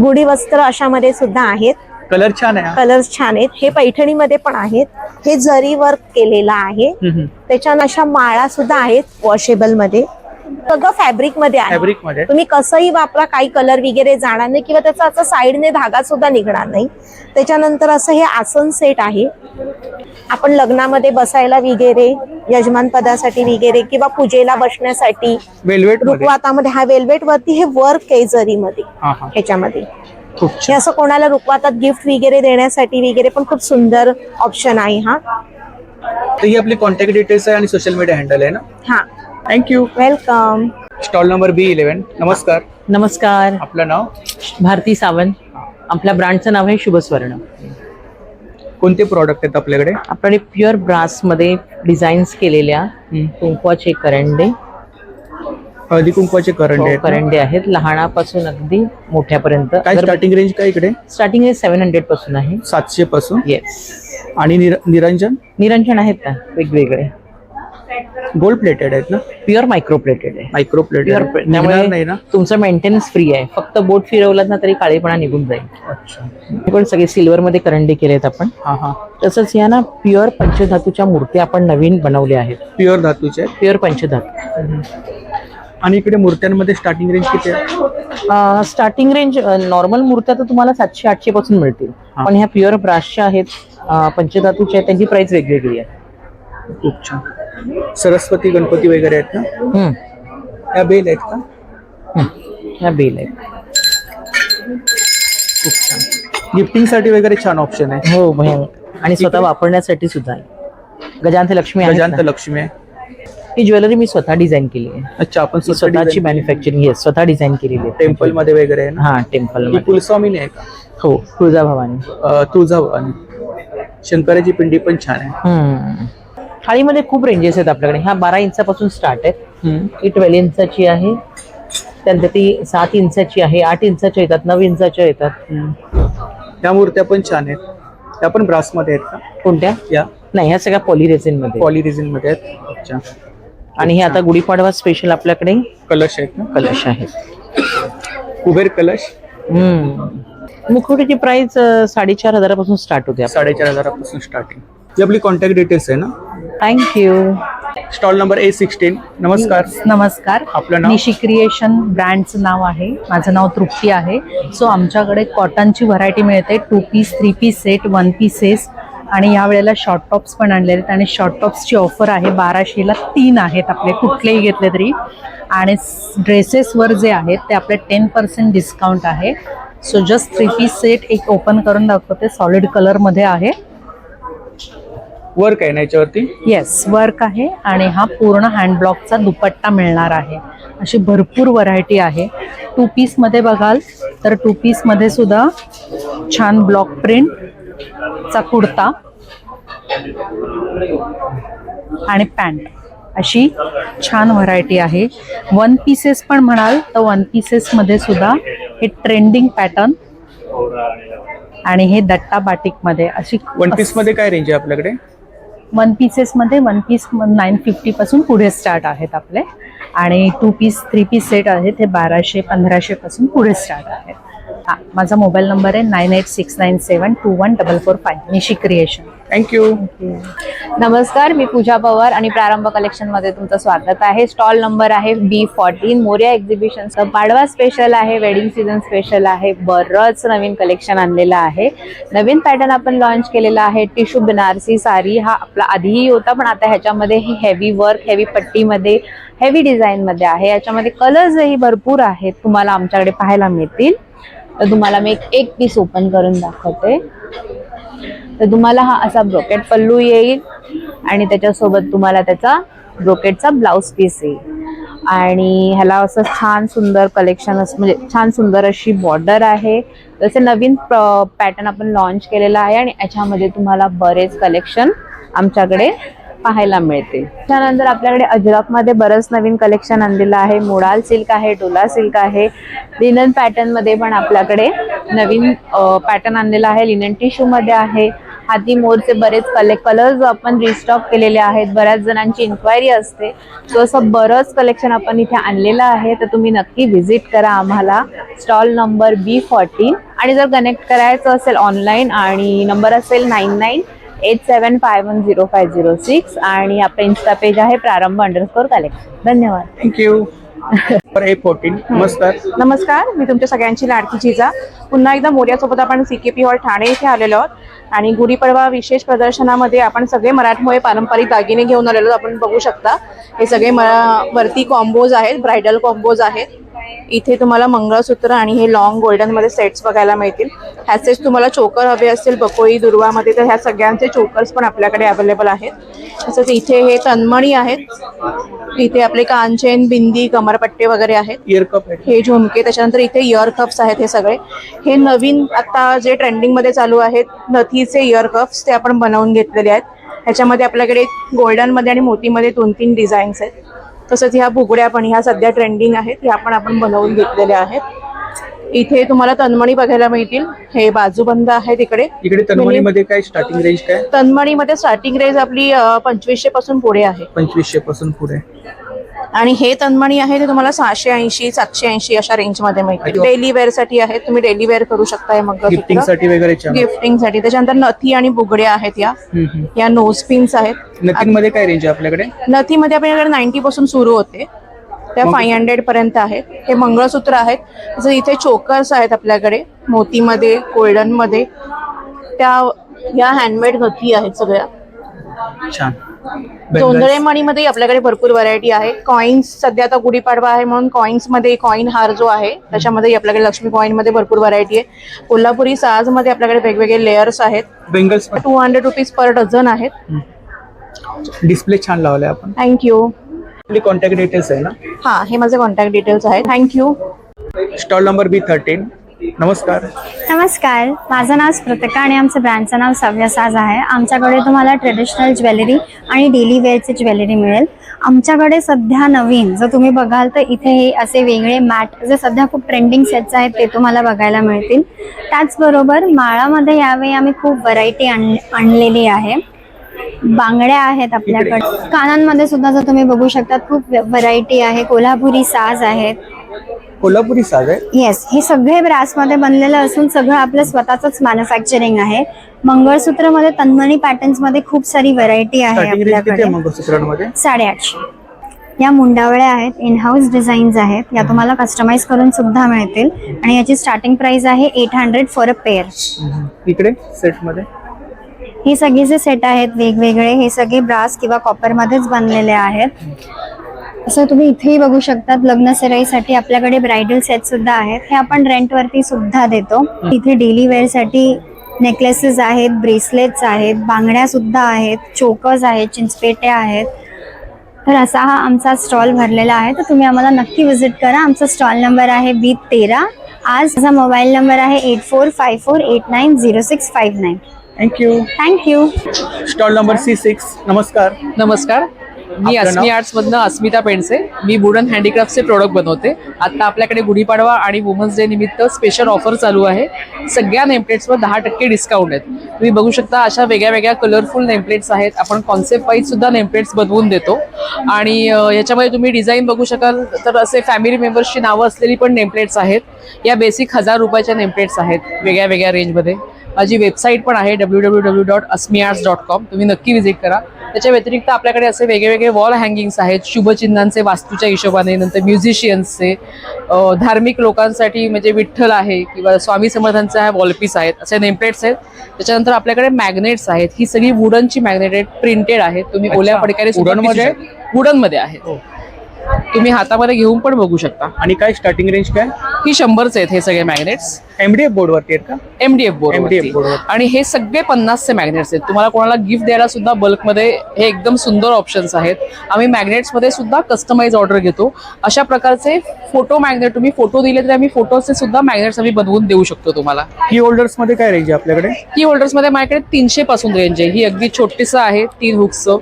गुढी वस्त्र अशामध्ये सुद्धा आहेत. कलर छान आहे. कलर्स छान आहेत. हे पैठणीमध्ये पण आहेत. हे जरी वर्क केलेलं आहे. त्याच्यानं अशा माळा सुद्धा आहेत वॉशेबल मध्ये. सगळं फॅब्रिक मध्ये आहे. तुम्ही कसंही वापरा, काही कलर वगैरे जाणार नाही किंवा त्याचा असं साईडने धागा सुद्धा निघणार नाही. त्याच्यानंतर असं हे आसन सेट आहे. आपण लग्नामध्ये बसायला वगैरे, यजमान पदासाठी वगैरे किंवा पूजेला बसण्यासाठी. वेल्वेट रुखवातामध्ये हा वेल्वेट वरती हे वर्क आहे जरीमध्ये. ह्याच्यामध्ये हे असं कोणाला रुखवातात गिफ्ट वगैरे देण्यासाठी वगैरे पण खूप सुंदर ऑप्शन आहे हा. तर ही आपली कॉन्टॅक्ट डिटेल्स आहे आणि सोशल मीडिया हँडल आहे ना? हा. Thank you. Welcome. Stall number B11. नमस्कार. नमस्कार, आपलं नाव? भारती सावंत. आपल्या ब्रँडचं नाव आहे शुभस्वर्ण. कोणते प्रॉडक्ट आहेत आपल्याकडे? आपल्याकडे प्युअर ब्रास मध्ये डिझाईन्स केलेल्या कुंकवाचे करंडे, हळदी कुंकवाचे करंडे आहेत. लहानापासून अगदी मोठ्यापर्यंत. काय स्टार्टिंग रेंज काय इकडे? स्टार्टिंग रेंज 700 पासून आहे. 700 पासून. येस. आणि निरंजन आहेत ना वेगवेगळे. गोल्ड प्लेटेड आहेत ना? प्युअर मायक्रो प्लेटेड आहे. Micro plated. त्यामुळे तुमचं मेंटेनन्स फ्री आहे. फक्त बोट फिरवलात ना तरी काळेपणा निघून जाईल. अच्छा. हे पण सगळे सिल्वर मध्ये करंडे केलेत आपण. तसंच या ना प्युअर पंचधातूच्या मूर्ती आपण नवीन बनवल्या आहेत. प्युअर धातूचे? प्युअर पंचधातू. आणि इकडे मूर्त्यांमध्ये स्टार्टिंग रेंज किती आहे? स्टार्टिंग रेंज नॉर्मल मूर्त्या तर तुम्हाला 700-800 पासून मिळतील, पण ह्या प्युअर ब्रासच्या आहेत, पंचधातूच्या आहेत, त्यांची प्राइस वेगवेगळी आहे. खूप छान. सरस्वती गणपती वगैरे आहेत ना? या बेल आहेत का? ह्या बेल आहेत. खूप छान. गिफ्टिंग साठी वगैरे छान ऑप्शन आहे. हो भयंकर. आणि स्वतः वापरण्यासाठी सुद्धा आहे. गजांत लक्ष्मी आहे गजांत ना? लक्ष्मी आहे. ही ज्वेलरी मी स्वतः डिझाइन केली आहे. अच्छा, आपण ही स्वतःची मॅन्युफॅक्चरिंग आहे, स्वतः डिझाइन केलेली आहे. टेम्पल मध्ये वगैरे आहे ना? हा, टेम्पल ही कुलस्वामिनी आहे का? हो, तुळजाभवानी. तुळजाभवानी. शंकराची पिंडी पण छान आहे. थाळीमध्ये खूप रेंजेस आहेत आपल्याकडे. ह्या 12 इंचापासून स्टार्ट आहेत. ही 12 इंचाची आहे, त्यानंतर ती 7 इंचाची आहे, 8 इंचाच्या येतात, 9 इंचाच्या येतात. त्या मूर्त्या पण छान आहेत. त्या पण ब्रास मध्ये आहेत का? कोणत्या? या नाही, ह्या सगळ्या पॉलिरेझिन मध्ये. पॉलिरिझिन मध्ये आहेत. अच्छा. आणि हे आता गुढीपाडवा स्पेशल आपल्याकडे कलश आहेत ना? कलश आहेत. कुबेर कलश. मुखवट्याची प्राइस 4,500 पासून स्टार्ट होते. 4,500 पासून स्टार्टिंग. ही आपली कॉन्टॅक्ट डिटेल्स आहे ना? थँक्यू. Stall number A16. नमस्कार. नमस्कार. आपलं नाव? निशी क्रिएशन ब्रँडचं नाव आहे. माझं नाव तृप्ती आहे. सो आमच्याकडे कॉटनची व्हरायटी मिळते. 2 पीस, 3 पीस सेट, 1 पीसेस आणि या वेळेला शॉर्ट टॉप्स पण आणलेले आहेत. आणि शॉर्ट टॉप्सची ऑफर आहे. 1200ला 3 आहेत आपले, कुठलेही घेतले तरी. आणि ड्रेसेसवर जे आहेत ते आपले 10% डिस्काउंट आहे. सो जस्ट 3 पीस सेट एक ओपन करून दाखवते. सॉलिड कलरमध्ये आहे. वर्क आहे ना याच्यावरती? येस, वर्क आहे. आणि हा पूर्ण हँडब्लॉकचा दुपट्टा मिळणार आहे. अशी भरपूर व्हरायटी आहे. 2 पीसमध्ये बघाल तर 2 पीसमध्ये सुद्धा छान ब्लॉक प्रिंटचा कुर्ता आणि पॅन्ट, अशी छान व्हरायटी आहे. 1 पीसेस पण म्हणाल तर 1 पीसेसमध्ये सुद्धा हे ट्रेंडिंग पॅटर्न आणि हे दट्टा बाटिकमध्ये अशी. 1 पीस मध्ये काय रेंज आहे आपल्याकडे? 1 पीसेसमध्ये 1 पीस 950 पासून पुढे स्टार्ट आहेत आपले. आणि 2 पीस 3 पीस सेट आहेत हे 1200-1500 पासून पुढे स्टार्ट आहेत. हा, माझा मोबाईल नंबर आहे 9869721445. निशी क्रिएशन. थँक्यू. नमस्कार, मी पूजा पवार आणि प्रारंभ कलेक्शनमध्ये तुमचं स्वागत आहे. स्टॉल नंबर आहे B14, मोरिया एक्झिबिशनचं पाडवा स्पेशल आहे, वेडिंग सीझन स्पेशल आहे. बरंच नवीन कलेक्शन आणलेलं आहे. नवीन पॅटर्न आपण लॉन्च केलेला आहे. टिश्यू बनारसी साडी हा आपला आधीही होता, पण आता ह्याच्यामध्ये ही हेवी वर्क, हेवी पट्टीमध्ये, हेवी डिझाईनमध्ये आहे. याच्यामध्ये कलर्सही भरपूर आहेत, तुम्हाला आमच्याकडे पाहायला मिळतील. तर तुम्हाला मी एक पीस ओपन करून दाखवते. तर तुम्हाला हा असा ब्रोकेट पल्लू येईल आणि त्याच्यासोबत तुम्हाला त्याचा ब्रोकेटचा ब्लाउज पीस येईल. आणि ह्याला असं छान सुंदर कलेक्शन म्हणजे छान सुंदर अशी बॉर्डर आहे. तसे नवीन पॅटर्न आपण लॉन्च केलेला आहे आणि याच्यामध्ये तुम्हाला बरेच कलेक्शन आमच्याकडे पाहायला मिळते. त्यानंतर आपल्याकडे अजरकमध्ये बरंच नवीन कलेक्शन आणलेलं आहे. मोडाल सिल्क आहे, डोला सिल्क आहे. लिनन पॅटर्नमध्ये पण आपल्याकडे नवीन पॅटर्न आणलेला आहे. लिनन टिश्यूमध्ये आहे. हाती मोरचे बरेच कलर्स आपण रिस्टॉक केलेले आहेत. बऱ्याच जणांची इन्क्वायरी असते, सो असं बरंच कलेक्शन आपण इथे आणलेलं आहे. तर तुम्ही नक्की व्हिजिट करा आम्हाला. Stall number B14. आणि जर कनेक्ट करायचं असेल ऑनलाईन आणि नंबर असेल 9987510506 आणि आपलं इन्स्टा पेज आहे प्रारंभ_कलेक्शन. धन्यवाद. थँक्यू. A14. नमस्कार. नमस्कार, मी तुमच्या सगळ्यांची लाडकी जिजा. पुन्हा एकदा मोर्यासोबत आपण CKP हॉल ठाणे इथे आलेलो आहोत. आणि गुढीपाडवा विशेष प्रदर्शनामध्ये आपण सगळे मराठमोळे पारंपरिक दागिने घेऊन आलेलो आपण बघू शकता. हे सगळे वरती कॉम्बोज आहेत, ब्रायडल कॉम्बोज आहेत. इथे तुम्हाला मंगळसूत्र आणि हे लॉंग गोल्डन मध्ये सेट्स बघायला मिळतील. ह्याचेच तुम्हाला चोकर हवे असतील बकोई दुर्वामध्ये तर ह्या सगळ्यांचे चोकर्स पण आपल्याकडे अवेलेबल आहेत. तसंच इथे हे तन्मणी आहेत. इथे आपले कानचेन, बिंदी, कमरपट्टे वगैरे आहेत. इयर कप आहेत. हे झुमके. त्याच्यानंतर इथे इयर कप्स आहेत. हे सगळे हे नवीन आता जे ट्रेंडिंग मध्ये चालू आहेत नथीचे इयर कप्स, ते आपण बनवून घेतलेले आहेत. ह्याच्यामध्ये आपल्याकडे गोल्डन मध्ये आणि मोतीमध्ये 2-3 डिझाईन्स आहेत. तसंच ह्या बुगड्या पण ह्या सध्या ट्रेंडिंग आहेत, ह्या पण आपण बनवून घेतलेल्या आहेत. इथे तुम्हाला तन्मणी बघायला मिळतील. हे बाजूबंद आहेत. इकडे तन्मणीमध्ये काय स्टार्टिंग रेंज काय? तन्मणीमध्ये स्टार्टिंग रेंज आपली 2500 पासून पुढे आहे. 2500 पासून पुढे. आणि हे तन्मणी आहे ते तुम्हाला 680-780 अशा रेंज मध्ये मिळतील. डेली वेअर साठी आहेत, तुम्ही डेली वेअर करू शकता. मग गिफ्टिंग साठी वगैरे. गिफ्टिंग साठी. त्याच्यानंतर नथी आणि बुगड्या आहेत. या नोज पिन्स आहेत. नथीमध्ये काय रेंज आहे आपल्याकडे? नथीमध्ये आपल्याकडे 90 पासून सुरू होते त्या 500 पर्यंत आहेत. हे मंगळसूत्र आहेत. जसं इथे चोकर्स आहेत आपल्याकडे मोतीमध्ये, गोल्डन मध्ये. त्या या हँडमेड नथी आहेत सगळ्या. छान. जोंधळे मणीमध्ये आपल्याकडे भरपूर व्हरायटी आहे. कॉइन्स सध्या आता गुढीपाडवा आहे म्हणून कॉइन्स मध्ये कॉइन हार जो आहे त्याच्यामध्ये आपल्याकडे लक्ष्मी कॉइन मध्ये भरपूर व्हरायटी आहे. कोल्हापुरी साज मध्ये आपल्याकडे वेगवेगळे लेयर्स आहेत. बेंगल्स 200 रुपीज पर डझन आहेत. डिस्प्ले छान लावलाय आपण. थँक्यू. आपली कॉन्टॅक्ट डिटेल्स आहे ना? हा, हे माझे कॉन्टॅक्ट डिटेल्स आहेत. थँक्यू. Stall number B13. नमस्कार. नमस्कार, माझं नाव स्मृतिका आणि आमचं ब्रँडचं नाव सव्य साज आहे. आमच्याकडे तुम्हाला ट्रेडिशनल ज्वेलरी आणि डेली वेअरची ज्वेलरी मिळेल. आमच्याकडे सध्या नवीन जर तुम्ही बघाल तर इथे हे असे वेगळे मॅट जे सध्या खूप ट्रेंडिंग सेट्स आहेत ते तुम्हाला बघायला मिळतील. त्याचबरोबर माळामध्ये यावेळी आम्ही खूप व्हरायटी आणलेली आहे. बांगड्या आहेत आपल्याकडे. कानांमध्ये सुद्धा जर तुम्ही बघू शकता खूप व्हरायटी आहे. कोल्हापुरी साज आहेत. कोल्हापुरी साज आहे. येस, हे सगळे ब्रासमध्ये बनलेलं असून सगळं आपलं स्वतःच मॅन्युफॅक्चरिंग आहे. मंगळसूत्रमध्ये तन्मणी पॅटर्न्स मध्ये खूप सारी व्हरायटी आहे आपल्याकडे. मंगळसूत्रांमध्ये 850. या मुंडावळ्या आहेत. इन हाऊस डिझाईन्स आहेत. या तुम्हाला कस्टमाइज करून सुद्धा मिळतील आणि याची स्टार्टिंग प्राइस आहे 800 फॉर अ पेअर. इकडे सेट मध्ये हे सगळे जे सेट आहेत वेगवेगळे हे सगळे ब्रास किंवा कॉपर मध्येच बनलेले आहेत. असं तुम्ही इथेही बघू शकतात. लग्न सराईसाठी आपल्याकडे ब्रायडल सेट सुद्धा आहेत. हे आपण रेंटवरती सुद्धा देतो. इथे डेली वेअर साठी नेकलेसेस आहेत, ब्रेसलेट्स आहेत, बांगड्या सुद्धा आहेत, चोकर्स आहेत, चिंचपेट्या आहेत. तर असा हा आमचा स्टॉल भरलेला आहे. तर तुम्ही आम्हाला नक्की व्हिजिट करा. आमचा स्टॉल नंबर आहे B13. आज माझा मोबाईल नंबर आहे 8454890659. थँक्यू. Stall number C6. नमस्कार. नमस्कार, मी अस्मी आर्ट्स मधनं अस्मिता पेंडसे. मी वुडन हँडीक्राफ्टचे प्रोडक्ट बनवते. आता आपल्याकडे गुढीपाडवा आणि वुमन्स डे निमित्त स्पेशल ऑफर चालू आहे. सगळ्या नेमप्लेट्सवर 10% डिस्काउंट आहेत. तुम्ही बघू शकता अशा वेगळ्या वेगळ्या कलरफुल नेमप्लेट्स आहेत. आपण कॉन्सेप्ट वाईज सुद्धा नेमप्लेट्स बनवून देतो आणि याच्यामध्ये तुम्ही डिझाईन बघू शकाल तर असे फॅमिली मेंबर्सची नावं असलेली पण नेमप्लेट्स आहेत. या बेसिक 1000 रुपयाच्या नेमप्लेट्स आहेत वेगळ्या वेगळ्या रेंजमध्ये. माझी वेबसाईट पण आहे www.asmiarts.com. तुम्ही नक्की व्हिजिट करा. त्याच्या व्यतिरिक्त आपल्याकडे असे वेगवेगळे वॉल हँगिंग्स आहेत शुभचिन्हांचे वास्तूच्या हिशोबाने. नंतर म्युझिशियन्सचे, धार्मिक लोकांसाठी म्हणजे विठ्ठल आहे किंवा स्वामी समर्थांचे वॉलपीस आहेत. असे नेमप्लेट्स आहेत. त्याच्यानंतर आपल्याकडे मॅग्नेट्स आहेत. ही सगळी वुडनची मॅग्नेट आहेत, प्रिंटेड आहेत. तुम्ही ओल्या पडक्याने वुडनमध्ये आहेत. तुम्ही हातामध्ये घेऊन पण बघू शकता. आणि काय स्टार्टिंग रेंज काय? ही 100चे आहेत हे सगळे मॅग्नेट्स. MDF बोर्डवरती आहेत का? MDF board. आणि हे सगळे 50चे मॅग्नेट्स आहेत. तुम्हाला कोणाला गिफ्ट द्यायला सुद्धा बल्कमध्ये हे एकदम सुंदर ऑप्शन्स आहेत. आम्ही मॅग्नेट्समध्ये सुद्धा कस्टमाइज ऑर्डर घेतो. अशा प्रकारचे फोटो मॅग्नेट तुम्ही फोटो दिले तरी आम्ही फोटोचे सुद्धा मॅग्नेट्स आम्ही बनवून देऊ शकतो तुम्हाला. की होल्डर्स मध्ये काय रेंज आहे आपल्याकडे? की होल्डर्स मध्ये माझ्याकडे 300 पासून रेंज आहे. ही अगदी छोटीसं आहे 3 हुक्सचं.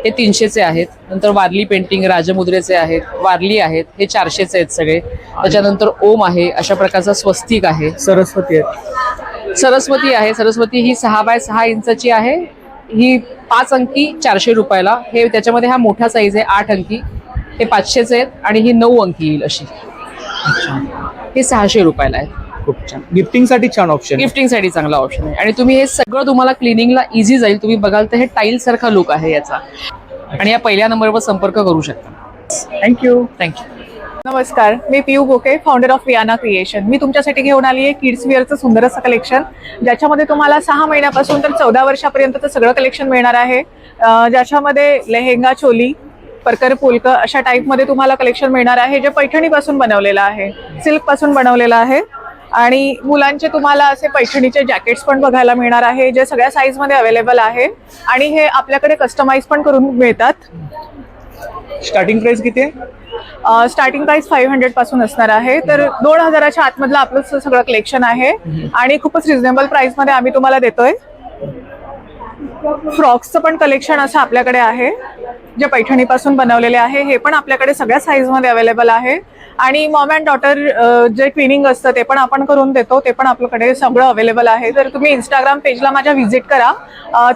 हे 300चे आहेत. नंतर वारली पेंटिंग राजमुद्रेचे आहेत, वारली आहेत, हे 400चे आहेत सगळे. त्याच्यानंतर ओम आहे, अशा प्रकारचा स्वस्तिक आहे. सरस्वती आहे. सरस्वती ही 6 बाय 6 इंचाची आहे. ही 5 अंकी 400 रुपयाला. हे त्याच्यामध्ये हा मोठा साईज आहे 8 अंकी. हे 500चे आहेत आणि ही 9 अंकी येईल अशी. हे 600 रुपयाला आहे. खूप छान. गिफ्टिंगसाठी छान ऑप्शन. गिफ्टिंगसाठी चांगला ऑप्शन आहे. आणि तुम्ही हे सगळं तुम्हाला क्लिनिंगला इझी जाईल. तुम्ही बघाल तर हे टाईल सारखा लुक आहे याचा. आणि या पहिल्या नंबरवर संपर्क करू शकता. थँक्यू. नमस्कार, मी पियू गोके, फाउंडर ऑफ वियाना क्रिएशन. मी तुमच्यासाठी घेऊन आली आहे किड्स वेअरचं सुंदर असं कलेक्शन, ज्याच्यामध्ये तुम्हाला 6 महिन्यापासून तर 14 वर्षापर्यंतचं सगळं कलेक्शन मिळणार आहे. ज्याच्यामध्ये लेहेंगा, चोली, परकर, पुलक अशा टाईपमध्ये तुम्हाला कलेक्शन मिळणार आहे, जे पैठणीपासून बनवलेलं आहे, सिल्कपासून बनवलेलं आहे. आणि मुलांचे तुम्हाला असे पैठणीचे जॅकेट्स पण बघायला मिळणार आहे, जे सगळ्या साईजमध्ये अवेलेबल आहे. आणि हे आपल्याकडे कस्टमाइज पण करून मिळतात. स्टार्टिंग प्राइस किती आहे? स्टार्टिंग प्राइस 500 पासून असणार आहे. तर 2000च्या आतमधलं आपलं सगळं कलेक्शन आहे आणि खूपच रिझनेबल प्राइस मध्ये आम्ही तुम्हाला देतोय. फ्रॉक्सचं पण कलेक्शन असं आपल्याकडे आहे, जे पैठणीपासून बनवलेले आहे. हे पण आपल्याकडे सगळ्या साईजमध्ये अवेलेबल आहे. आणि मॉम अँड डॉटर जे ट्विनिंग असतं ते पण आपण करून देतो. ते पण आपल्याकडे सगळं अवेलेबल आहे. तर तुम्ही इंस्टाग्राम पेजला माझ्या व्हिजिट करा,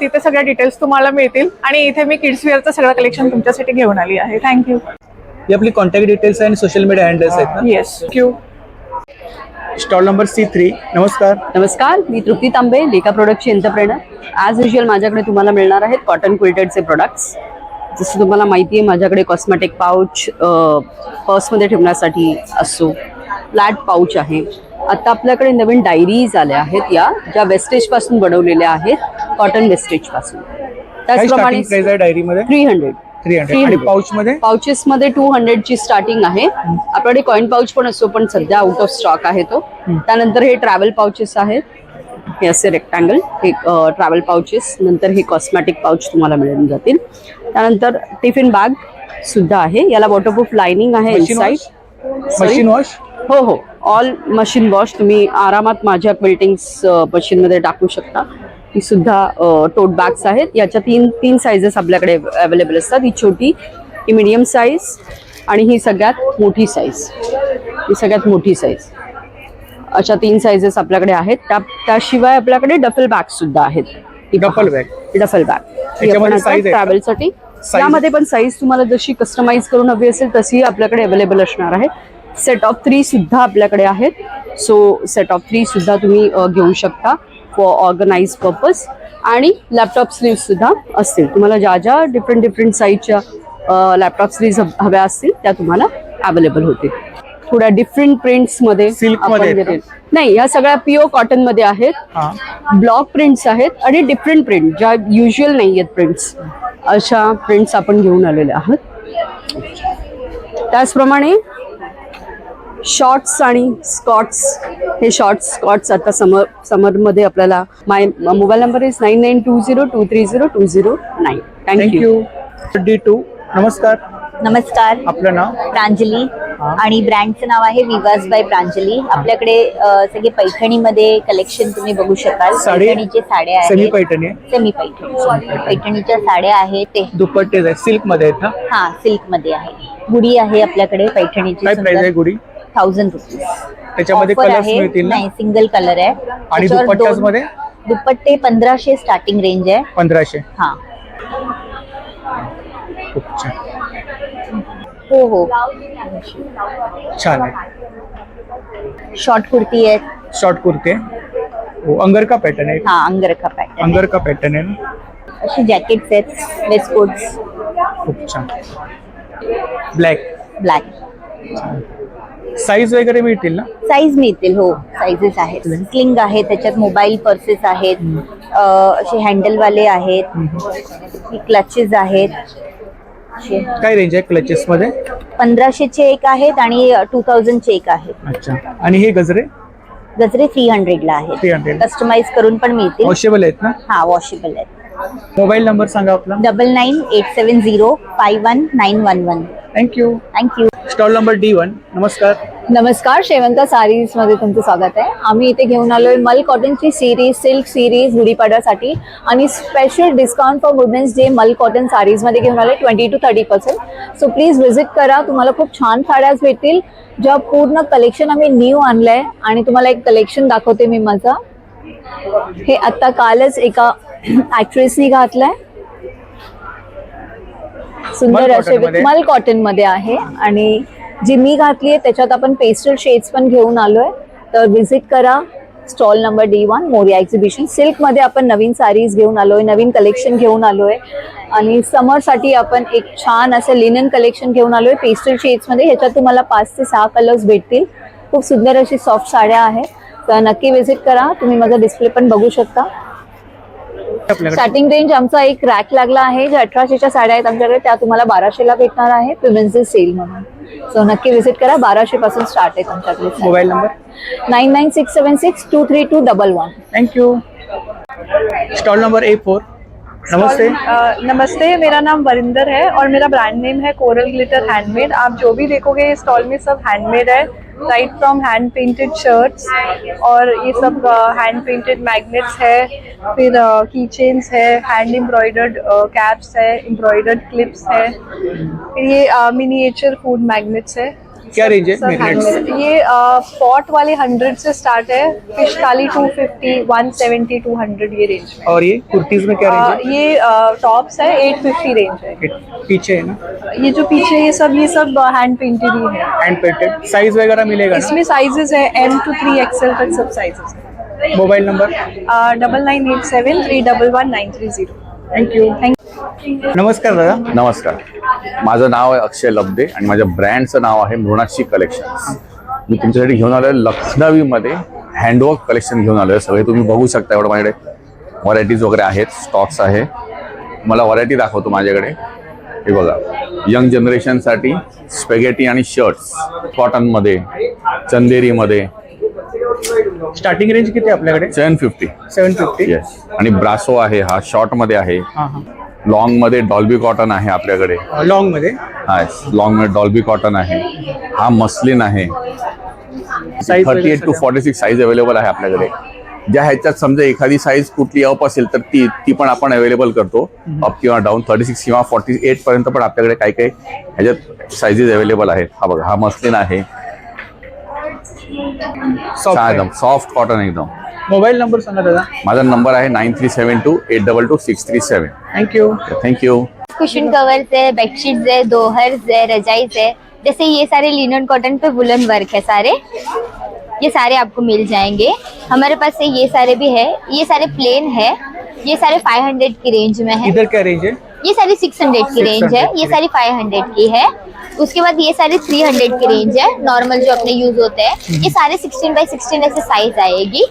तिथे सगळ्या डिटेल्स तुम्हाला मिळतील. आणि इथे मी किड्स वेअरचं सगळं कलेक्शन तुमच्यासाठी घेऊन आली आहे. थँक्यू. ही आपली कॉन्टॅक्ट डिटेल्स आणि सोशल मीडिया हँडल्स आहेत ना? Yes. Thank you. Stall number C3. नमस्कार, मी तृप्ती तांबे, लेका प्रोडक्टची एंटरप्रेनर. ॲज युजल माझ्याकडे तुम्हाला मिळणार आहेत कॉटन क्विल्टेडचे प्रोडक्ट्स. जसं तुम्हाला माहिती आहे माझ्याकडे कॉस्मेटिक पाऊच पर्समध्ये ठेवण्यासाठी असतो, फ्लॅट पाऊच आहे. आता आपल्याकडे नवीन डायरीज आल्या आहेत या, ज्या वेस्टेज पासून बनवलेल्या आहेत, कॉटन वेस्टेज पासून. त्याचप्रमाणे डायरीमध्ये 300 आणि पाऊच मध्ये पाउचेस मध्ये 200 ची स्टार्टिंग आहे. आपल्याकडे कॉइन पाऊच पण असतो, पण सध्या आउट ऑफ स्टॉक आहे तो. त्यानंतर हे ट्रॅव्हल पाउचेस आहेत, हे असे रेक्टँगल, हे ट्रॅव्हल पाउचेस. नंतर हे कॉस्मॅटिक पाऊच तुम्हाला मिळून जातील. त्यानंतर टिफिन बॅग सुद्धा आहे, याला वॉटरप्रूफ लाइनिंग आहे इनसाइड. मशीन वॉश, हो हो, ऑल मशीन वॉश. तुम्ही आरामात माझ्या क्विल्टिंग्स मशीन मध्ये टाकू शकता. ही सुद्धा टोट बॅग्स आहेत. याच्या तीन साइजेस आपल्याकडे अवेलेबल असतात. ही छोटी, ही मीडियम साईज आणि ही सगळ्यात मोठी साईज. ही सगळ्यात मोठी साईज. अशा 3 साइजेस आपल्याकडे आहेत. त्याशिवाय आपल्याकडे डफल बॅग सुद्धा आहेत. डफल बॅग ट्रॅव्हलसाठी. यामध्ये पण साईज तुम्हाला जशी कस्टमाइज करून हवी असेल तशी आपल्याकडे अवेलेबल असणार आहे. सेट ऑफ 3 सुद्धा आपल्याकडे आहेत. सो सेट ऑफ 3 सुद्धा तुम्ही घेऊ शकता फॉर ऑर्गनाइज पर्पज. आणि लॅपटॉप स्लीव्ह सुद्धा असतील. तुम्हाला ज्या ज्या डिफरंट साईजच्या लॅपटॉप स्लीव्ह हव्या असतील त्या तुम्हाला अवेलेबल होतील. थोड्या डिफरंट प्रिंट्स मध्ये, सिल्क मध्ये नाही, या सगळ्या प्युअर कॉटन मध्ये आहेत. ब्लॉक प्रिंट्स आहेत आणि डिफरंट प्रिंट ज्या युज्युअल नाही आहेत प्रिंट्स, अशा प्रिंट्स आपण घेऊन आलेले आहोत. त्याचप्रमाणे शॉर्ट्स आणि स्कॉट्स, हे शॉर्ट्स स्कॉट्स आता समरमध्ये आपल्याला. My mobile number is 9920230209. Thank you. D2. नमस्कार. नमस्कार, आपलं नाव? प्रांजली. आणि ब्रँडचं नाव आहे विवास बाय प्रांजली. आपल्याकडे सगळे पैठणीमध्ये कलेक्शन तुम्ही बघू शकाल. पैठणीचे साड्या आहेत, सेमी पैठणी, पैठणीच्या साड्या आहेत, ते दुपट्टे सिल्क मध्ये आहेत ना? हा, सिल्क मध्ये आहे. गुढी आहे आपल्याकडे पैठणीची. काय प्राइस आहे गुढी? 1000 रुपीज. त्याच्यामध्ये कलर्स मिळतील ना? नाही, सिंगल कलर आहे. आणि दुपट्ट्यास मध्ये? दुपट्टे 1500 स्टार्टिंग रेंज आहे. 1500. हा, खूप छान. हो हो, छान आहे. शॉर्ट कुर्ती आहे. शॉर्ट कुर्ती आहे. हो, अंगरका पॅटर्न आहे. हा, अंगरखा पॅटर्न. अंगरका पॅटर्न आहे ना? अशी जॅकेट्स आहेत, वेस्टकोट्स. खूप छान. ब्लॅक. साईज वगैरे मिळतील ना? साईज मिळतील, हो, साईजेस आहेत. स्लिंग आहे, त्याच्यात मोबाईल पर्सेस आहेत, असे हँडलवाले आहेत, क्लचेस आहेत. काय रेंज आहे क्लचेस मध्ये? 1500 चे एक आहेत आणि 2000 चे एक आहेत. अच्छा. आणि हे गजरे? गजरे 300 ला आहेत. 300. कस्टमाइज करून पण मिळतील. वॉशेबल आहेत ना? हा, वॉशेबल आहेत. मोबाईल नंबर सांगा आपला. 9987051911. थँक्यू. Stall number D1. नमस्कार. नमस्कार, शेवंता सारीज मध्ये तुमचं स्वागत आहे. आम्ही इथे घेऊन आलोय मल कॉटनची सिरीज, सिल्क सिरीज गुढीपाडव्यासाठी आणि special discount for women's day mul cotton saris मध्ये घेऊन आलोय 20 to 30%. सो प्लीज व्हिजिट करा. तुम्हाला खूप छान साड्याच भेटतील, ज्या पूर्ण कलेक्शन आम्ही न्यू आणलंय. आणि तुम्हाला एक कलेक्शन दाखवते मी माझं. हे आता कालच एका ऍक्ट्रेसनी घातलंय. सुंदर असे मल कॉटन मध्ये आहे. आणि जी मी घातली आहे त्याच्यात आपण पेस्टल शेड्स पण घेऊन आलोय. तर व्हिजिट करा. Stall number D1 Moriya exhibition. Silk मध्ये आपण नवीन साडीज घेऊन आलोय, नवीन कलेक्शन घेऊन आलोय. आणि समरसाठी आपण एक छान असं लिनन कलेक्शन घेऊन आलोय पेस्टल शेड्स मध्ये. ह्याच्यात तुम्हाला 5 ते 6 कलर्स भेटतील. खूप सुंदर अशी सॉफ्ट साड्या आहेत. तर नक्की व्हिजिट करा. तुम्ही माझा डिस्प्ले पण बघू शकता. स्टार्टिंग रेंज आमचा एक रॅक लागला आहे, ज्या 1800च्या साड्या आहेत आमच्याकडे, त्या तुम्हाला 1200 ला भेटणार आहे विमेन्स डे सेल म्हणून. सो नक्की व्हिजिट करा. 1200 पासून स्टार्ट आहे आमच्याकडे. Mobile number 9967623211. Thank you. Stall number A4. नमस्ते. नमस्ते, मेरा नाम वरिंदर है और मेरा ब्रांड नेम है कोरल ग्लिटर हैंडमेड. आप जो भी देखोगे इस स्टॉल में सब हैंडमेड है, right from hand painted shirts और ये सब हैंड पेंटेड मैग्नेट्स है, फिर की चेन्स है, हैंड एम्ब्रॉयडर्ड कैप्स है, एम्ब्रॉयडर्ड क्लिप्स है, फिर ये मिनिएचर फूड मैग्नेट्स है. क्या रेंज है मैग्नेट्स? ये पॉट वाले 100 से स्टार्ट है, फिश थाली 250, 170, 200 ये रेंज में. और ये कुर्तीज में क्या रेंज है? ये टॉप्स है 850 रेंज है. पीछे है ना? ये जो पीछे ये सब हैंड पेंटेड ही है. Hand painted. साइज वगैरह मिलेगा ना? इसमें साइजेस है M to 3XL तक सब साइजेस है. Mobile number 9987311930. थँक्यू. नमस्कार दादा. नमस्कार, माझं नाव आहे अक्षय लब्दे आणि माझ्या ब्रँडचं नाव आहे मृणाक्षी कलेक्शन्स. मी तुमच्यासाठी घेऊन आलोय लखनवीमध्ये हँडवर्क कलेक्शन घेऊन आलोय. सगळे तुम्ही बघू शकता, एवढं माझ्याकडे व्हरायटीज वगैरे आहेत, स्टॉक्स आहे. मला व्हरायटी दाखवतो माझ्याकडे. हे बघा, यंग जनरेशनसाठी स्पेगेटी आणि शर्ट्स कॉटनमध्ये, चंदेरीमध्ये. स्टार्टिंग रेंज किती आहे आपल्याकडे? 750. येस. आणि ब्रासो आहे, हा शॉर्ट मध्ये आहे. लॉंग मध्ये डॉल्बी कॉटन आहे आपल्याकडे. लॉंग मध्ये? हा, लॉंग मध्ये डॉल्बी कॉटन आहे. हा मस्लिन आहे. 38 to 46 साईज अवेलेबल आहे आपल्याकडे. ज्या ह्याच्यात समजा एखादी साईज कुठली अप असेल तर ती पण आपण अवेलेबल करतो. अप किंवा डाऊन 36 किंवा 48 पर्यंत पण आपल्याकडे काही काही ह्याच्यात साईजेस अवेलेबल आहेत. हा बघा, हा मस्लिन आहे. एकदम सॉफ्ट कॉटन एकदम. मोबाईल नंबर सांगा दादा. माझा नंबर आहे 9372822637. थँक्यू. थँक्यू. कुशन कवर्स है, बेडशीट्स है, दोहर्स है, रजाइस है, जैसे ये सारे लिनन कॉटन पे वुलन वर्क है सारे, ये सारे आपको मिल जाएंगे. हमारे पास से ये सारे भी है, ये सारे प्लेन है, ये सारे 500 की रेंज में है. इधर क्या रेंज है? ये सारी 600 की रेंज है, ये सारी 500 की है. उसके बाद ये सारे 300 की रेंज है, नॉर्मल जो अपने यूज होते हैं. ये सारे 16 by 16 ऐसे साइज आएगी,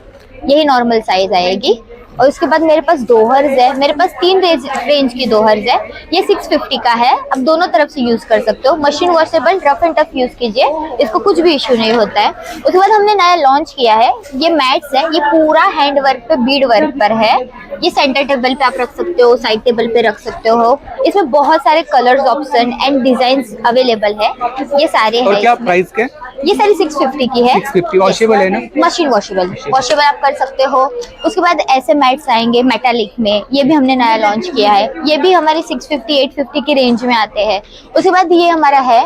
यही नॉर्मल साइज आएगी. और उसके बाद मेरे पास दोहर्स है, मेरे पास 3 रेंज की दोहर्स है. ये 650 का है, आप दोनों तरफ से यूज कर सकते हो. Machine washable, rough end tough use कीजिए, इसको कुछ भी इश्यू नहीं होता है. उसके बाद हमने नया लॉन्च किया है, ये मैट्स है, ये पूरा हैंड वर्क पे, बीड वर्क पर है. ये सेंटर टेबल पे आप रख सकते हो, साइड टेबल पे रख सकते हो. इसमें बहुत सारे colours option end design available है. ये सारे और हैं. क्या प्राइस के? ये सारी 650 की है. 650 वॉशेबल है ना? मशीन वॉशेबल आप कर सकते हो. उसके बाद ऐसे मैट्स आएंगे मेटालिक में, ये भी हमने नया लॉन्च किया है. ये भी हमारी 650-850 की रेंज में आते हैं. उसके बाद ये हमारा है,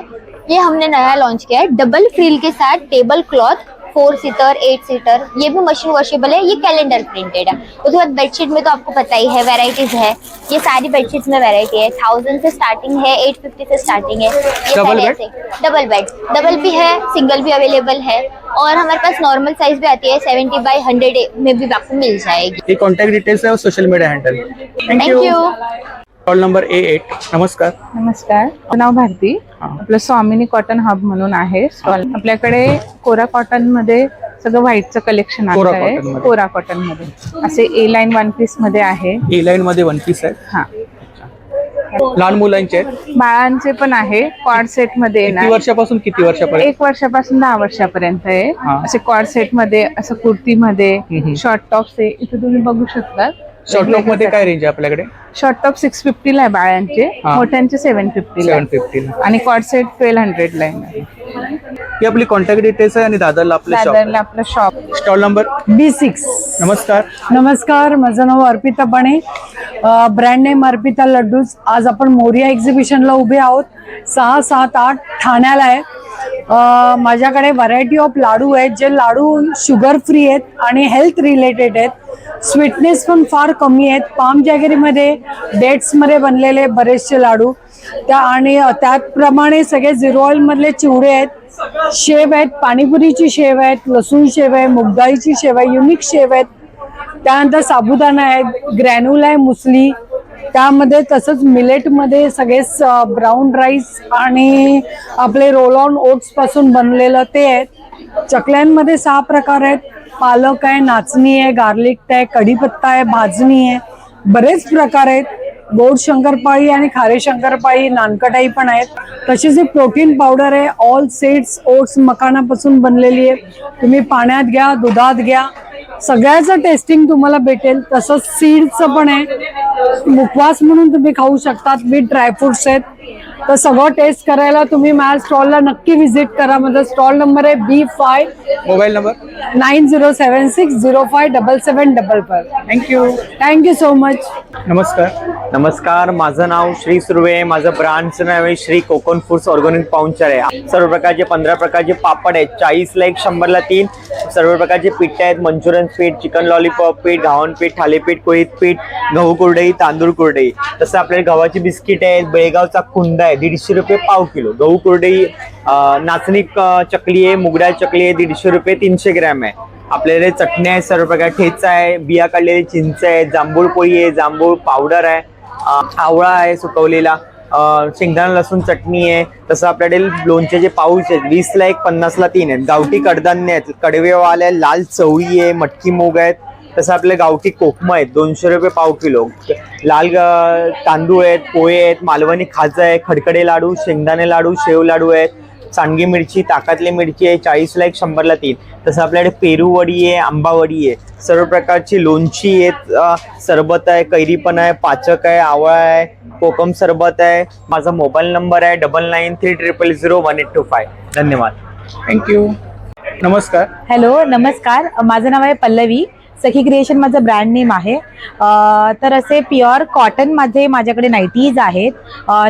ये हमने नया लॉन्च किया है डबल फ्रिल के साथ टेबल क्लॉथ, 4 सीटर 8 सीटर. ये भी मशीन वॉशेबल है, ये कैलेंडर प्रिंटेड है. उसके बाद बेडशीट में तो आपको पता ही है, वेराइटीज है. ये सारी बेडशीट्स में वैरायटी है, 1000 से स्टार्टिंग है, 850 से स्टार्टिंग है. ये डबल सारे बेड? ऐसे डबल बेड, डबल भी है, सिंगल भी अवेलेबल है. और हमारे पास नॉर्मल साइज भी आती है, 70 by 100 में भी आपको मिल जाएगी. ये कॉन्टैक्ट डिटेल्स है और social media handle. Thank you. Stall number A8. नमस्कार. नमस्कार, माझं नाव भारती. आपलं स्वामिनी कॉटन हब म्हणून आहे स्टॉल. आपल्याकडे कोरा कॉटन मध्ये सगळं व्हाईटचं कलेक्शन कोरा आहे. कॉटन मध्ये? कोरा कॉटन मध्ये असे A लाईन 1 पीस मध्ये आहे. ए लाईन मध्ये 1 पीस आहे. हा, लहान मुलांचे आहेत? बाळांचे पण आहे. क्वाड सेट मध्ये किती येणार, वर्षापासून किती वर्षापर्यंत? 1 वर्षापासून 10 वर्षापर्यंत आहे. हा. असे क्वाड सेट मध्ये, असं कुर्ती मध्ये, शॉर्ट टॉप्स आहे. इथे तुम्ही बघू शकता. शॉर्ट टॉप मध्ये काय रेंज आहे आपल्याकडे? शॉर्ट टॉप 650 ला आहे बाळांचे, हा. मोठ्यांचे 750 ला आहे. 750 ला. आणि क्वाड सेट 1200 ला आहे. ही आपली कॉन्टॅक्ट डिटेल्स आहे आणि दादरला आपलं शॉप. दादरला आपलं शॉप. Stall number B6. नमस्कार. नमस्कार, माझं नाव अर्पिता बणे, ब्रँड नेम अर्पिता लड्डूज. आज आपण मोरिया एक्झिबिशनला उभे आहोत. 6, 7, 8 ठाण्याला आहे. माझ्याकडे व्हरायटी ऑफ लाडू आहेत, जे लाडू शुगर फ्री आहेत आणि हेल्थ रिलेटेड आहेत. स्वीटनेस पण फार कमी आहेत. पाम जॅगरीमध्ये, डेट्समध्ये बनलेले बरेचसे लाडू आणि त्याचप्रमाणे सगळे झिरो ऑइल मधले चिवडे आहेत. शेव आहेत, पाणीपुरीची शेव आहेत, लसूण शेव आहे, मुगडाळीची शेव आहे, युनिक शेव आहेत. त्यानंतर साबुदाणा आहे, ग्रॅन्युल आहे, मुसली, त्यामध्ये तसंच मिलेटमध्ये सगळे ब्राऊन राईस आणि आपले रोल ऑन ओट्स पासून बनलेलं ते आहेत. चकल्यांमध्ये 6 प्रकार आहेत. पालक आहे, नाचणी आहे, गार्लिक आहे, कढीपत्ता आहे, भाजणी आहे, बरेच प्रकार आहेत. गोड शंकरपाळी आणि खारे शंकरपाळी, नानकटाई पण आहेत. तशीच एक प्रोटीन पावडर आहे, ऑल सीड्स ओट्स मखानापासून बनलेली आहे. तुम्ही पाण्यात घ्या, दुधात घ्या, सगळ्याचं टेस्टिंग तुम्हाला भेटेल. तसंच सीड्सचं पण आहे, मुखवास म्हणून तुम्ही खाऊ शकतात. विथ ड्रायफ्रुट्स आहेत. तर सगळं टेस्ट करायला तुम्ही माझ्या स्टॉलला नक्की व्हिजिट करा. माझा स्टॉल नंबर आहे B5. Mobile number 9076077755. Thank you so much. नमस्कार. नमस्कार, माझं नाव श्री सुर्वे. माझं ब्रँडचं नाव आहे श्री कोकण फूड्स ऑर्गॅनिक पाउंचर आहे. सर्व प्रकारचे 15 प्रकारचे पापड आहेत. 40ला 1, 100ला 3. सर्व प्रकारचे पीठ आहेत. मंचुरियन पीठ, चिकन लॉलीपॉप पीठ, घावन पीठ, थालीपीठ, कोळीत पीठ, गहू कुरडई, तांदूळ कुरडई. तसं आपल्याला गव्हाची बिस्किट आहेत. बेळगावचा कुंदा आहे, 150 रुपये पाव किलो. गहू कुरडई, नाचणी चकली आहे, मुगडाळ चकली आहे, 150 रुपये 300 ग्रॅम आहे. आपल्याकडे चटणी आहे, सर्व प्रकार ठेचा आहे, बिया काढलेली चिंच आहे, जांभूळ पोळी आहे, जांभूळ पावडर आहे, आवळा आहे सुकवलेला, शेंगदाणा लसूण चटणी आहे. तसं आपल्याकडे लोणचे पाऊच आहेत 20ला 1 50ला 3 आहेत. गावठी कडधान्य आहेत, कडवेवाले, लाल चवळी आहे, मटकी मूग आहेत. तसं आपले गावठी कोकम आहेत 200 रुपये पाव किलो. लाल तांदूळ आहेत, पोहे आहेत, मालवणी खाजा आहे, खडखडे लाडू, शेंगदाणे लाडू, शेव लाडू आहेत. सांडगी मिरची, ताकातली मिरची आहे 40ला 1 100ला 3. तसं आपल्याकडे पेरू वडी आहे, आंबा वडी आहे, सर्व प्रकारची लोणची आहेत, सरबत आहे, कैरी पण आहे, पाचक आहे, आवळा आहे, कोकम सरबत आहे. माझा मोबाईल नंबर आहे 9930001825. धन्यवाद. थँक्यू. नमस्कार. हॅलो नमस्कार, माझं नाव आहे पल्लवी. सखी क्रिएशन माझं ब्रँड नेम आहे. तर असे प्युअर कॉटनमध्ये माझ्याकडे नाईटीज आहेत.